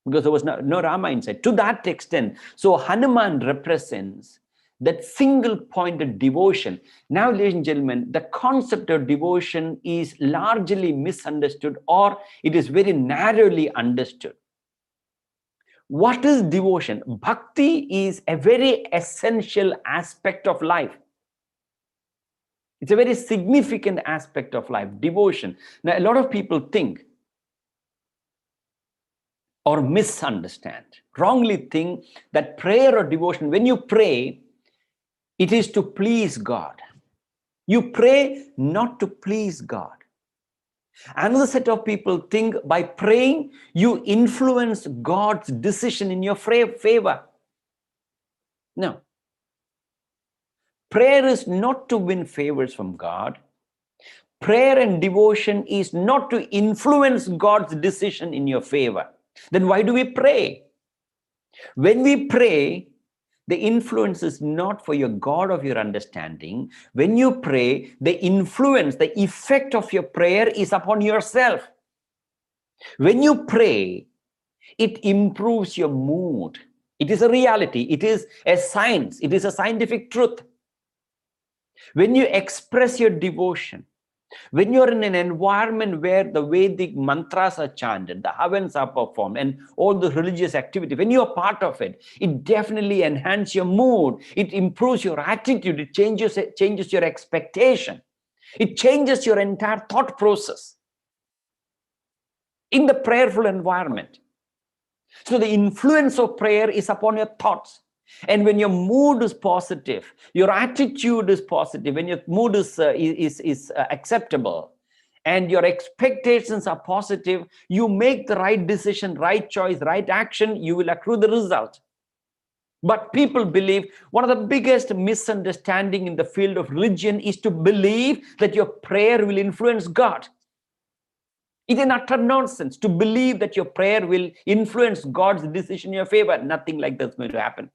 because there was no Rama inside. To that extent, so Hanuman represents that single-pointed devotion. Now, ladies and gentlemen, the concept of devotion is largely misunderstood, or it is very narrowly understood. What is devotion? Bhakti is a very essential aspect of life. It's a very significant aspect of life, devotion. Now, a lot of people think or misunderstand, wrongly think that prayer or devotion, when you pray, it is to please God. You pray not to please God. Another set of people think by praying, you influence God's decision in your favor. No. Prayer is not to win favors from God. Prayer and devotion is not to influence God's decision in your favor. Then why do we pray? When we pray, the influence is not for your God of your understanding. When you pray, the influence, the effect of your prayer is upon yourself. When you pray, it improves your mood. It is a reality. It is a science. It is a scientific truth. When you express your devotion, when you're in an environment where the Vedic mantras are chanted, the havans are performed, and all the religious activity, when you're part of it, it definitely enhances your mood. It improves your attitude. It changes your expectation. It changes your entire thought process in the prayerful environment. So the influence of prayer is upon your thoughts. And when your mood is positive, your attitude is positive, when your mood is acceptable, and your expectations are positive, you make the right decision, right choice, right action, you will accrue the result. But people believe one of the biggest misunderstanding in the field of religion is to believe that your prayer will influence God. It is an utter nonsense to believe that your prayer will influence God's decision in your favor. Nothing like that is going to happen.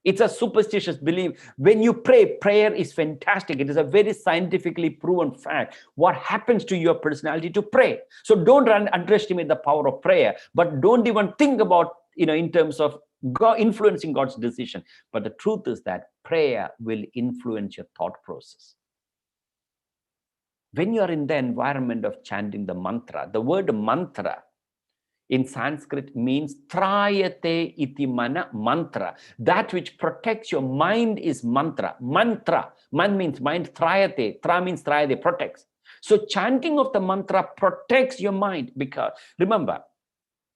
It's a superstitious belief. When you pray, prayer is fantastic. It is a very scientifically proven fact. What happens to your personality to pray? So don't underestimate the power of prayer, but don't even think about, in terms of God influencing God's decision. But the truth is that prayer will influence your thought process. When you are in the environment of chanting the mantra, the word mantra in Sanskrit means trayate iti mana mantra. That which protects your mind is mantra. Mantra. Man means mind. Trayate. Tra means trayate, protects. So chanting of the mantra protects your mind, because remember,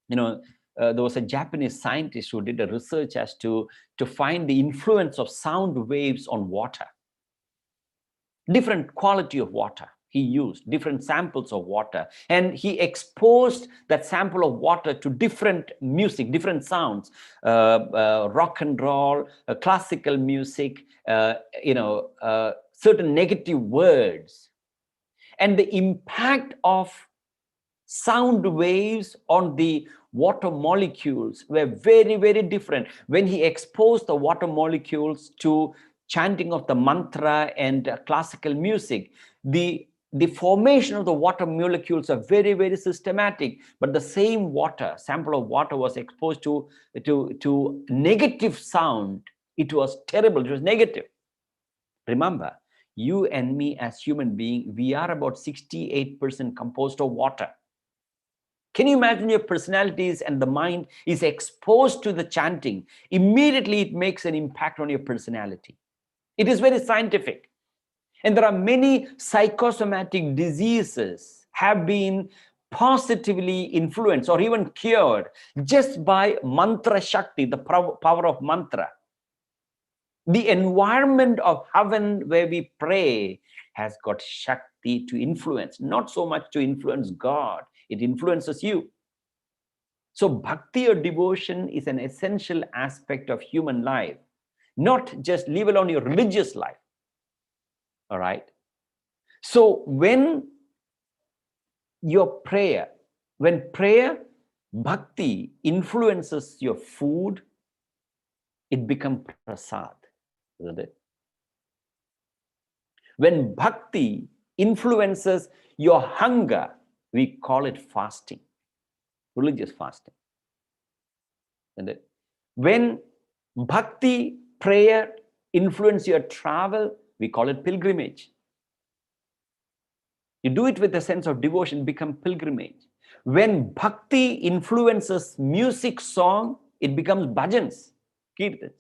there was a Japanese scientist who did a research as to find the influence of sound waves on water. Different quality of water. He used different samples of water, and he exposed that sample of water to different music, different sounds, rock and roll, classical music, certain negative words. And the impact of sound waves on the water molecules were very, very different. When he exposed the water molecules to chanting of the mantra and classical music, the formation of the water molecules are very, very systematic. But the same sample of water was exposed to negative sound. It was terrible. It was negative. Remember, you and me as human beings, we are about 68% composed of water. Can you imagine your personalities and the mind is exposed to the chanting? Immediately it makes an impact on your personality. It is very scientific. And there are many psychosomatic diseases have been positively influenced or even cured just by mantra shakti, the power of mantra. The environment of heaven where we pray has got shakti to influence, not so much to influence God. It influences you. So bhakti or devotion is an essential aspect of human life, not just leave alone your religious life. All right. So when prayer, bhakti influences your food, it becomes prasad, isn't it? When bhakti influences your hunger, we call it fasting, religious fasting. Isn't it? When bhakti, prayer influence your travel, we call it pilgrimage. You do it with a sense of devotion, become pilgrimage. When bhakti influences music, song, it becomes bhajans, kirtans.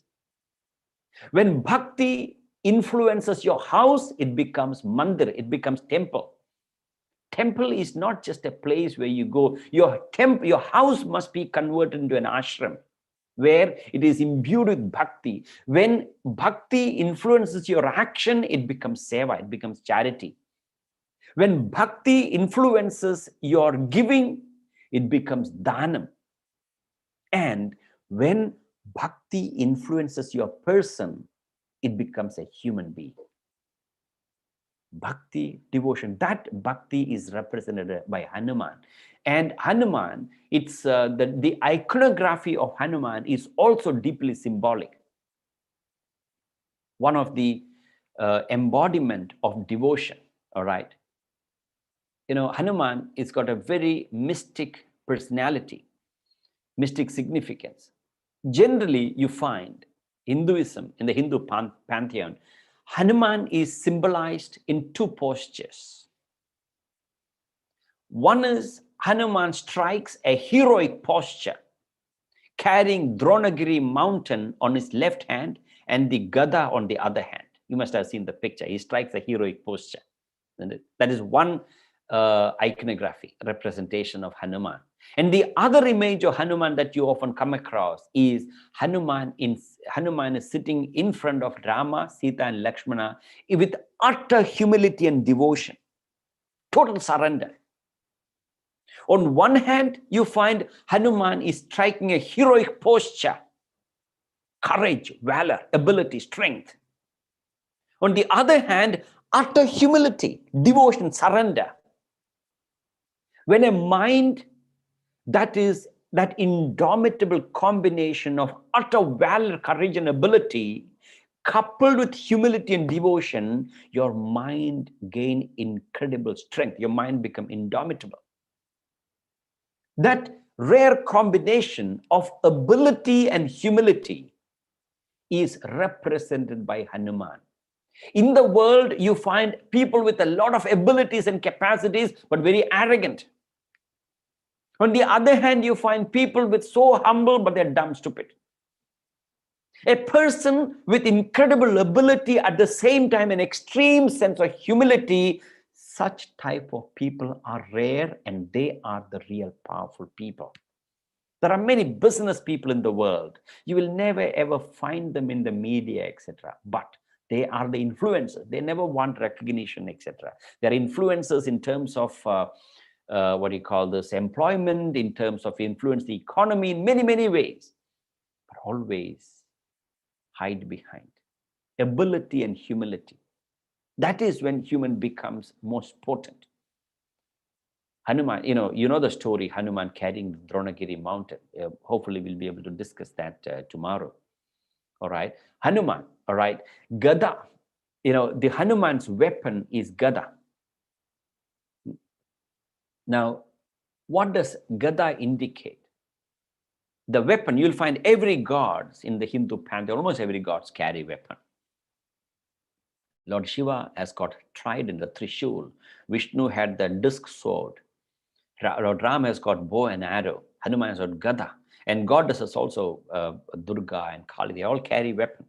When bhakti influences your house, it becomes mandir, it becomes temple. Temple is not just a place where you go. Your house must be converted into an ashram. where it is imbued with bhakti. When bhakti influences your action, it becomes seva, it becomes charity. When bhakti influences your giving, it becomes dhanam. And when bhakti influences your person, it becomes a human being. Bhakti, devotion, that bhakti is represented by Hanuman. And Hanuman, it's the iconography of Hanuman is also deeply symbolic. One of the embodiment of devotion, all right? You know, Hanuman has got a very mystic personality, mystic significance. Generally, you find Hinduism, in the Hindu pantheon, Hanuman is symbolized in two postures. One is Hanuman strikes a heroic posture, carrying Dronagiri mountain on his left hand and the Gada on the other hand. You must have seen the picture. He strikes a heroic posture. And that is one iconography, representation of Hanuman. And the other image of Hanuman that you often come across is Hanuman is sitting in front of Rama, Sita, and Lakshmana with utter humility and devotion, total surrender. On one hand, you find Hanuman is striking a heroic posture, courage, valor, ability, strength. On the other hand, utter humility, devotion, surrender. When a mind that is that indomitable combination of utter valor, courage, and ability, coupled with humility and devotion, your mind gain incredible strength. Your mind become indomitable. That rare combination of ability and humility is represented by Hanuman. In the world, you find people with a lot of abilities and capacities, but very arrogant. On the other hand, you find people with so humble, but they're dumb, stupid. A person with incredible ability, at the same time an extreme sense of humility, such type of people are rare, and they are the real powerful people. There are many business people in the world. You will never ever find them in the media, etc. But they are the influencers. They never want recognition, etc. They are influencers in terms of what do you call this, employment, in terms of influence the economy in many, many ways, but always hide behind ability and humility. That is when human becomes most potent. Hanuman, you know the story, Hanuman carrying Dronagiri mountain. Hopefully we'll be able to discuss that tomorrow. All right, Hanuman, all right, Gada, the Hanuman's weapon is Gada. Now, what does Gada indicate? The weapon, you'll find every gods in the Hindu pantheon, almost every gods carry weapon. Lord Shiva has got trident, the Trishul. Vishnu had the disc sword. Lord Ram has got bow and arrow. Hanuman has got Gada. And goddesses also, Durga and Kali, they all carry weapon.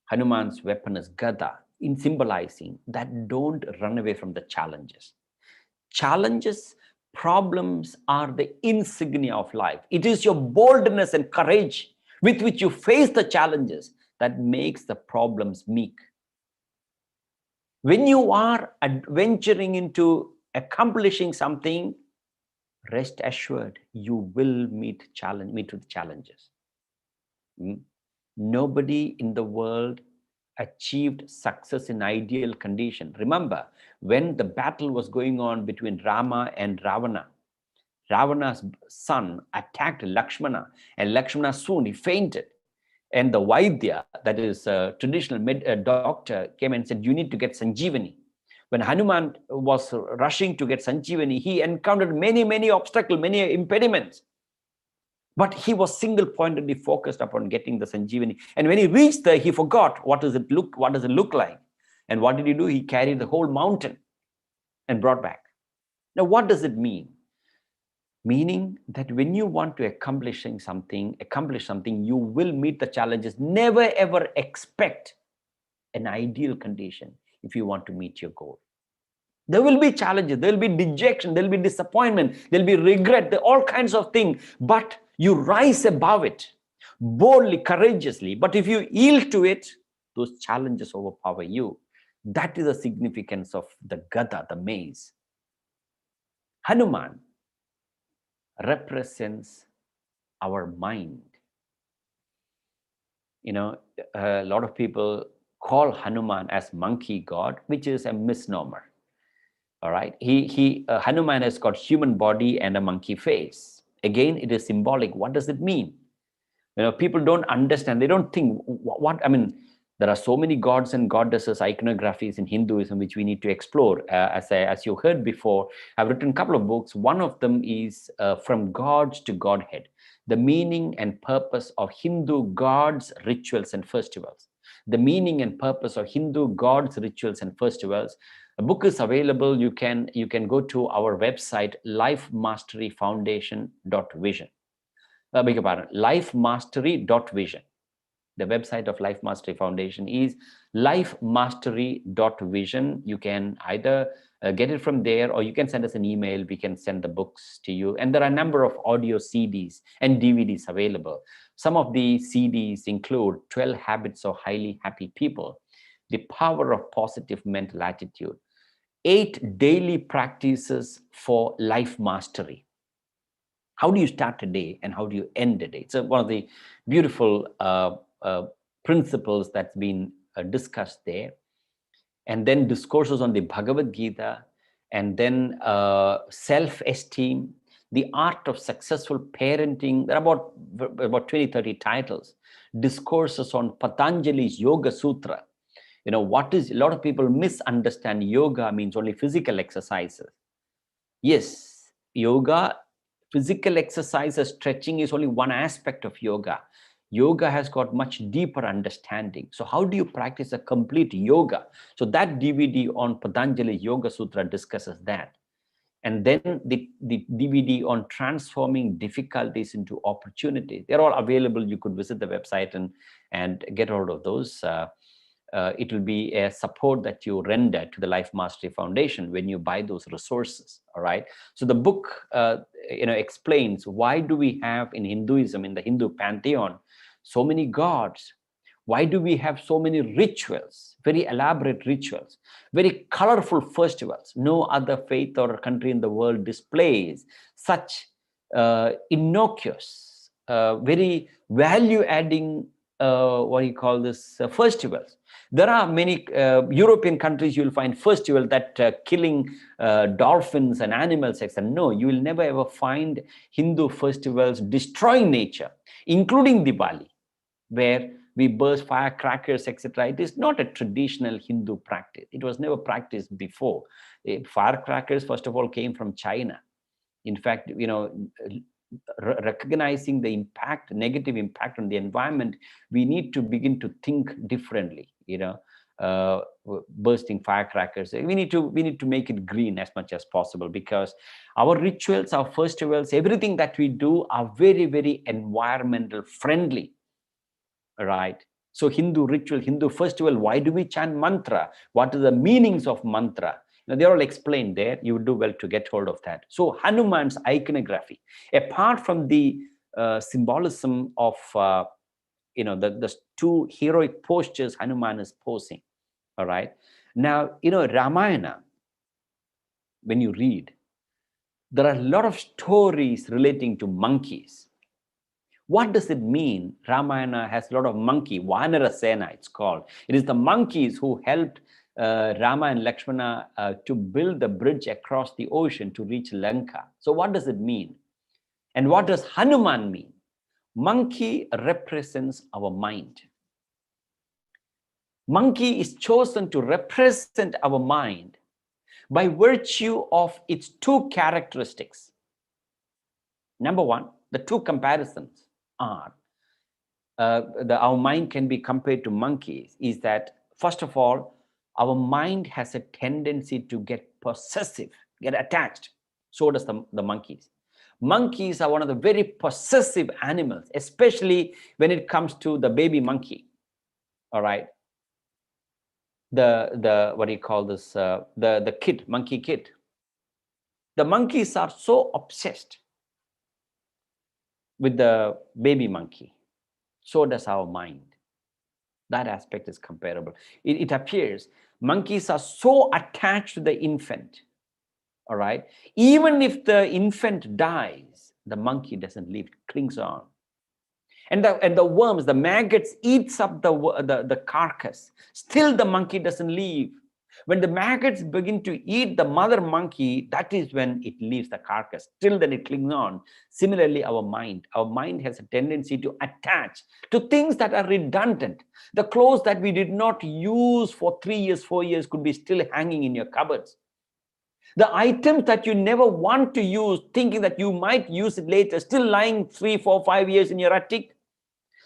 Hanuman's weapon is Gada, in symbolizing that don't run away from the challenges. Challenges, problems are the insignia of life. It is your boldness and courage with which you face the challenges that makes the problems meek. When you are venturing into accomplishing something, rest assured you will meet with challenges. Nobody in the world achieved success in ideal condition. Remember, when the battle was going on between Rama and Ravana, Ravana's son attacked Lakshmana, and Lakshmana soon he fainted. And the Vaidya, that is a traditional doctor, came and said, you need to get Sanjeevani. When Hanuman was rushing to get Sanjeevani, he encountered many, many obstacles, many impediments. But he was single-pointedly focused upon getting the Sanjeevani. And when he reached there, he forgot what does it look like. And what did he do? He carried the whole mountain and brought back. Now, what does it mean? Meaning that when you want to accomplish something, you will meet the challenges. Never ever expect an ideal condition if you want to meet your goal. There will be challenges, there will be dejection, there will be disappointment, there will be regret, all kinds of things. But You rise above it, boldly, courageously. But if you yield to it, those challenges overpower you. That is the significance of the Gada, the mace. Hanuman represents our mind. You know, a lot of people call Hanuman as monkey god, which is a misnomer. All right, Hanuman has got human body and a monkey face. Again, it is symbolic. What does it mean? You know, people don't understand. They don't think what I mean. There are so many gods and goddesses, iconographies in Hinduism which we need to explore. As you heard before, I've written a couple of books. One of them is From Gods to Godhead: The Meaning and Purpose of Hindu Gods, Rituals and Festivals. The meaning and purpose of Hindu gods, rituals and festivals. The book is available. You can go to our website, lifemasteryfoundation.vision. Beg your pardon, lifemastery.vision. The website of Life Mastery Foundation is lifemastery.vision. You can either get it from there, or you can send us an email. We can send the books to you. And there are a number of audio CDs and DVDs available. Some of the CDs include 12 Habits of Highly Happy People, The Power of Positive Mental Attitude, 8 Daily Practices for Life Mastery. How do you start a day and how do you end a day? It's one of the beautiful principles that's been discussed there. And then discourses on the Bhagavad Gita, and then self-esteem, the art of successful parenting. There are about 20, 30 titles. Discourses on Patanjali's Yoga Sutra. You know, a lot of people misunderstand yoga means only physical exercises. Yes, yoga, physical exercise, stretching is only one aspect of yoga. Yoga has got much deeper understanding. So how do you practice a complete yoga? So that DVD on Patanjali Yoga Sutra discusses that. And then the DVD on transforming difficulties into opportunities. They're all available. You could visit the website and get hold of those. It will be a support that you render to the Life Mastery Foundation when you buy those resources. All right. So the book, explains why do we have in Hinduism, in the Hindu pantheon, so many gods? Why do we have so many rituals, very elaborate rituals, very colorful festivals? No other faith or country in the world displays such innocuous, very value-adding, festivals. There are many European countries you'll find festivals that killing dolphins and animals, etc. No, you will never ever find Hindu festivals destroying nature, including Diwali, where we burst firecrackers, etc. It is not a traditional Hindu practice. It was never practiced before. Firecrackers, first of all, came from China. In fact, recognizing the negative impact on the environment, we need to begin to think differently. Bursting firecrackers, we need to make it green as much as possible, because our rituals, our festivals, everything that we do are very, very environmental friendly. Right. So Hindu ritual, Hindu festival, why do we chant mantra? What are the meanings of mantra? They're all explained there. You would do well to get hold of that. So Hanuman's iconography, apart from the symbolism of the 2 heroic postures Hanuman is posing. All right. Now, Ramayana, when you read, there are a lot of stories relating to monkeys. What does it mean? Ramayana has a lot of monkey, Vanara Sena it's called. It is the monkeys who helped Rama and Lakshmana to build the bridge across the ocean to reach Lanka. So what does it mean? And what does Hanuman mean? Monkey represents our mind. Monkey is chosen to represent our mind by virtue of its 2 characteristics. Number 1, the 2 comparisons are, our mind can be compared to monkeys, is that, first of all, our mind has a tendency to get possessive, get attached. So does the monkeys. Monkeys are one of the very possessive animals, especially when it comes to the baby monkey. All right. The what do you call this? The kid, monkey kid. The monkeys are so obsessed. with the baby monkey. So does our mind. That aspect is comparable. It appears monkeys are so attached to the infant, all right? Even if the infant dies, the monkey doesn't leave, it clings on. And the worms, the maggots eats up the carcass. Still the monkey doesn't leave. When the maggots begin to eat the mother monkey, that is when it leaves the carcass. Till then it clings on. Similarly, our mind has a tendency to attach to things that are redundant. The clothes that we did not use for 3 years, 4 years could be still hanging in your cupboards. The items that you never want to use, thinking that you might use it later, still lying 3, 4, 5 years in your attic.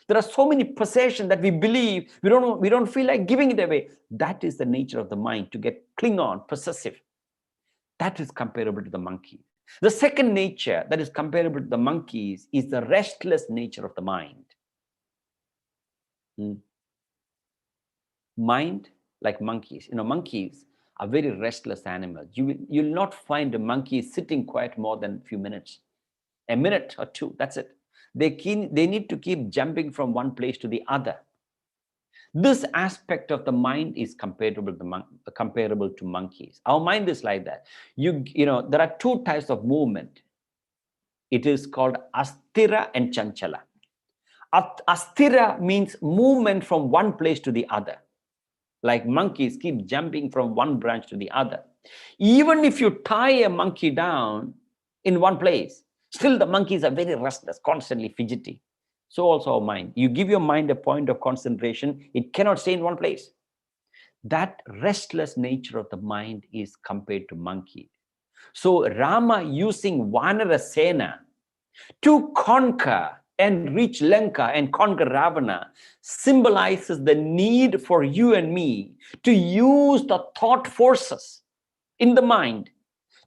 There are so many possessions that we believe we don't feel like giving it away. That is the nature of the mind, to get cling on, possessive. That is comparable to the monkey. The second nature that is comparable to the monkeys is the restless nature of the mind. Mind, like monkeys. Monkeys are very restless animals. You'll not find a monkey sitting quiet more than a few minutes. A minute or two, that's it. They need to keep jumping from one place to the other. This aspect of the mind is comparable to monkeys. Our mind is like that. There are 2 types of movement. It is called asthira and chanchala. Asthira means movement from one place to the other. Like monkeys keep jumping from one branch to the other. Even if you tie a monkey down in one place, still the monkeys are very restless, constantly fidgety. So also our mind. You give your mind a point of concentration, it cannot stay in one place. That restless nature of the mind is compared to monkey. So Rama using Vanara Sena to conquer and reach Lanka and conquer Ravana symbolizes the need for you and me to use the thought forces in the mind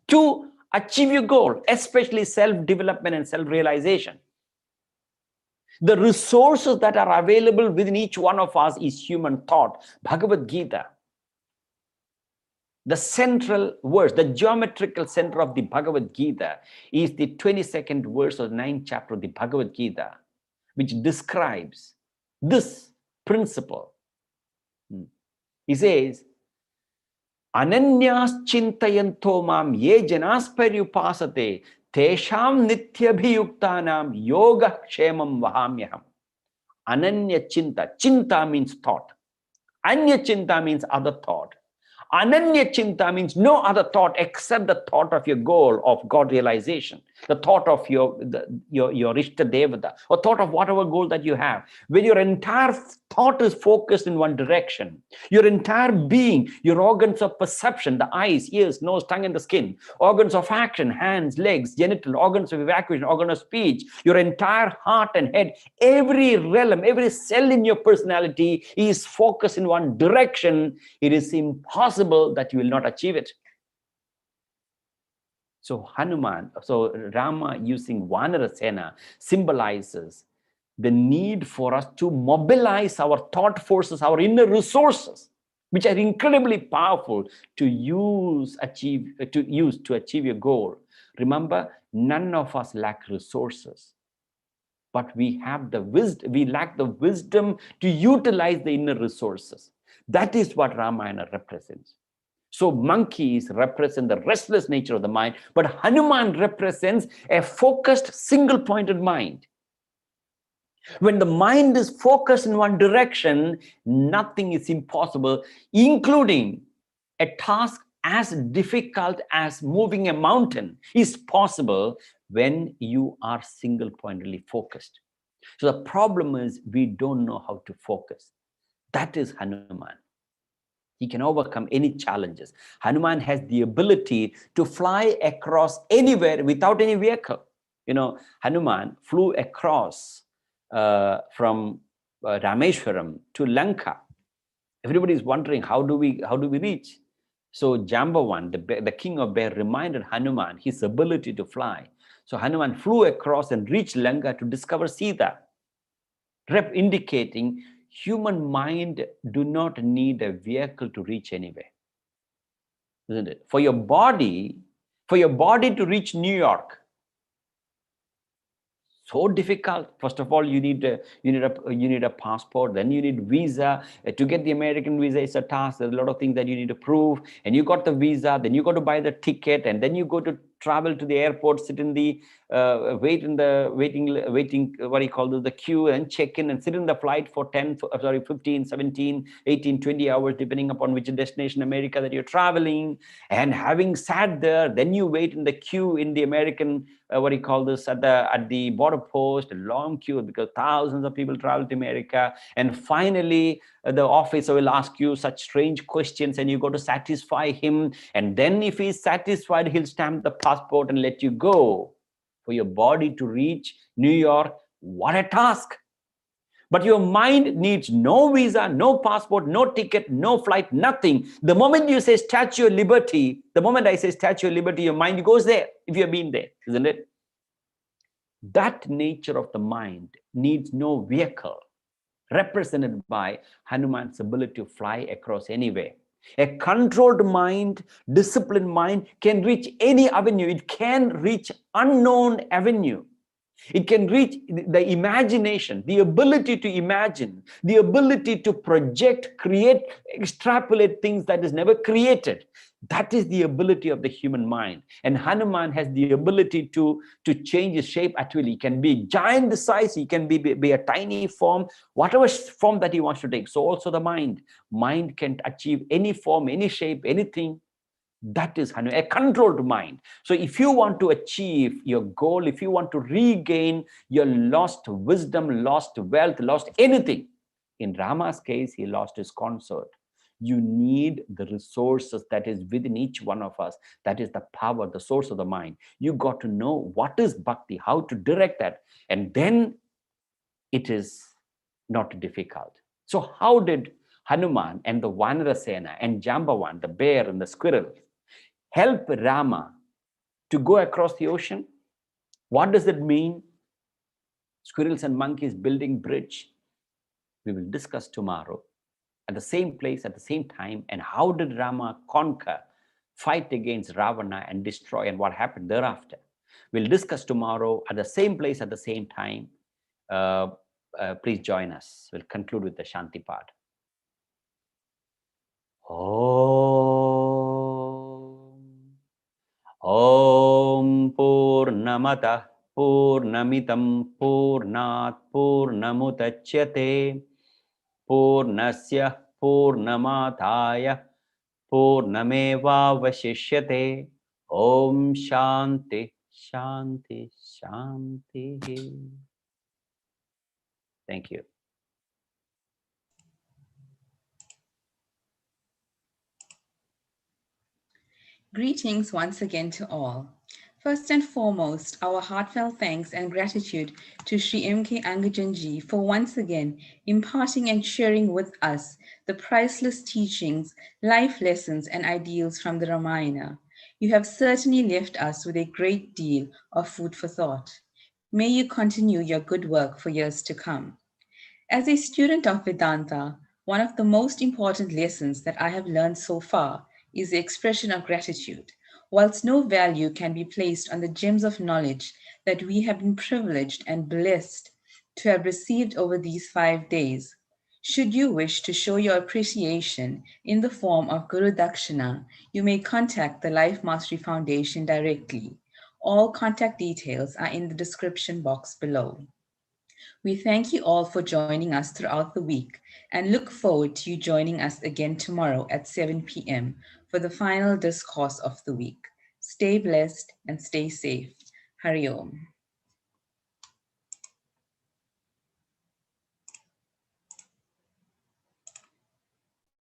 to achieve your goal, especially self-development and self-realization. The resources that are available within each one of us is human thought. Bhagavad Gita, the central verse, the geometrical center of the Bhagavad Gita is the 22nd verse of the 9th chapter of the Bhagavad Gita, which describes this principle. He says, Ananyas chintayanto mam ye janas paryupasate tesham nityabhiyuktanam yoga kshemam vahamyaham. Ananya chinta. Chinta means thought. Anya chinta means other thought. Ananya chinta means no other thought except the thought of your goal of God realization, the thought of your Ishta Devata, or thought of whatever goal that you have. When your entire thought is focused in one direction, your entire being, your organs of perception, the eyes, ears, nose, tongue, and the skin, organs of action, hands, legs, genital, organs of evacuation, organ of speech, your entire heart and head, every realm, every cell in your personality is focused in one direction. It is impossible that you will not achieve it. So Rama using Vanara Sena symbolizes the need for us to mobilize our thought forces, our inner resources, which are incredibly powerful to achieve your goal. Remember, none of us lack resources, but we lack the wisdom to utilize the inner resources. That is what Ramayana represents. So monkeys represent the restless nature of the mind, but Hanuman represents a focused, single-pointed mind. When the mind is focused in one direction, nothing is impossible, including a task as difficult as moving a mountain is possible when you are single-pointedly focused. So the problem is we don't know how to focus. That is Hanuman. He can overcome any challenges. Hanuman has the ability to fly across anywhere without any vehicle. Hanuman flew across from Rameshwaram to Lanka. Everybody is wondering, how do we reach? So Jambavan, the king of bear, reminded Hanuman his ability to fly. So Hanuman flew across and reached Lanka to discover Sita, indicating human mind do not need a vehicle to reach anywhere, isn't it? For your body to reach New York, So difficult. First of all, you need a passport, then you need visa. To get the American visa is a task. There's a lot of things that you need to prove, and you got the visa, then you got to buy the ticket, and then you go to travel to the airport, sit in the wait in the waiting what do you call the queue, and check in and sit in the flight for 15, 17, 18, 20 hours, depending upon which destination America that you're traveling. And having sat there, then you wait in the queue in the American what do you call this, at the border post, a long queue, because thousands of people travel to America. And finally the officer will ask you such strange questions, and you got to satisfy him, and then if he's satisfied, he'll stamp the passport and let you go. For your body to reach New York, what a task. But your mind needs no visa, no passport, no ticket, no flight, nothing. The moment you say Statue of Liberty, the moment I say Statue of Liberty, your mind goes there, if you've been there, isn't it? That nature of the mind needs no vehicle, represented by Hanuman's ability to fly across anywhere. A controlled mind, disciplined mind can reach any avenue. It can reach unknown avenue. It can reach the imagination, the ability to imagine, the ability to project, create, extrapolate things that is never created. That is the ability of the human mind. And Hanuman has the ability to change his shape at will. He can be giant size, he can be a tiny form, whatever form that he wants to take. So also the mind. Mind can achieve any form, any shape, anything. That is a controlled mind. So if you want to achieve your goal, if you want to regain your lost wisdom, lost wealth, lost anything, in Rama's case, he lost his consort. You need the resources that is within each one of us. That is the power, the source of the mind. You got to know what is bhakti, how to direct that, and then it is not difficult. So how did Hanuman and the Vanara Sena and Jambavan, the bear and the squirrel, help Rama to go across the ocean? What does it mean? Squirrels and monkeys building bridge. We will discuss tomorrow at the same place, at the same time. And how did Rama conquer, fight against Ravana and destroy, and what happened thereafter? We'll discuss tomorrow at the same place, at the same time. Please join us. We'll conclude with the Shanti part. Om Purnamata Purnamitam Purnat Purnamudachyate Purnasya Purnamataya Purnamevavashishyate. Om Shanti Shanti Shanti. Thank you. Greetings once again to all. First and foremost, our heartfelt thanks and gratitude to Sri M.K. Angajan ji for once again imparting and sharing with us the priceless teachings, life lessons, and ideals from the Ramayana. You have certainly left us with a great deal of food for thought. May you continue your good work for years to come. As a student of Vedanta, one of the most important lessons that I have learned so far is the expression of gratitude. Whilst no value can be placed on the gems of knowledge that we have been privileged and blessed to have received over these 5 days, should you wish to show your appreciation in the form of Guru Dakshina, you may contact the Life Mastery Foundation directly. All contact details are in the description box below. We thank you all for joining us throughout the week and look forward to you joining us again tomorrow at 7 p.m. for the final discourse of the week. Stay blessed and stay safe. Hari Om.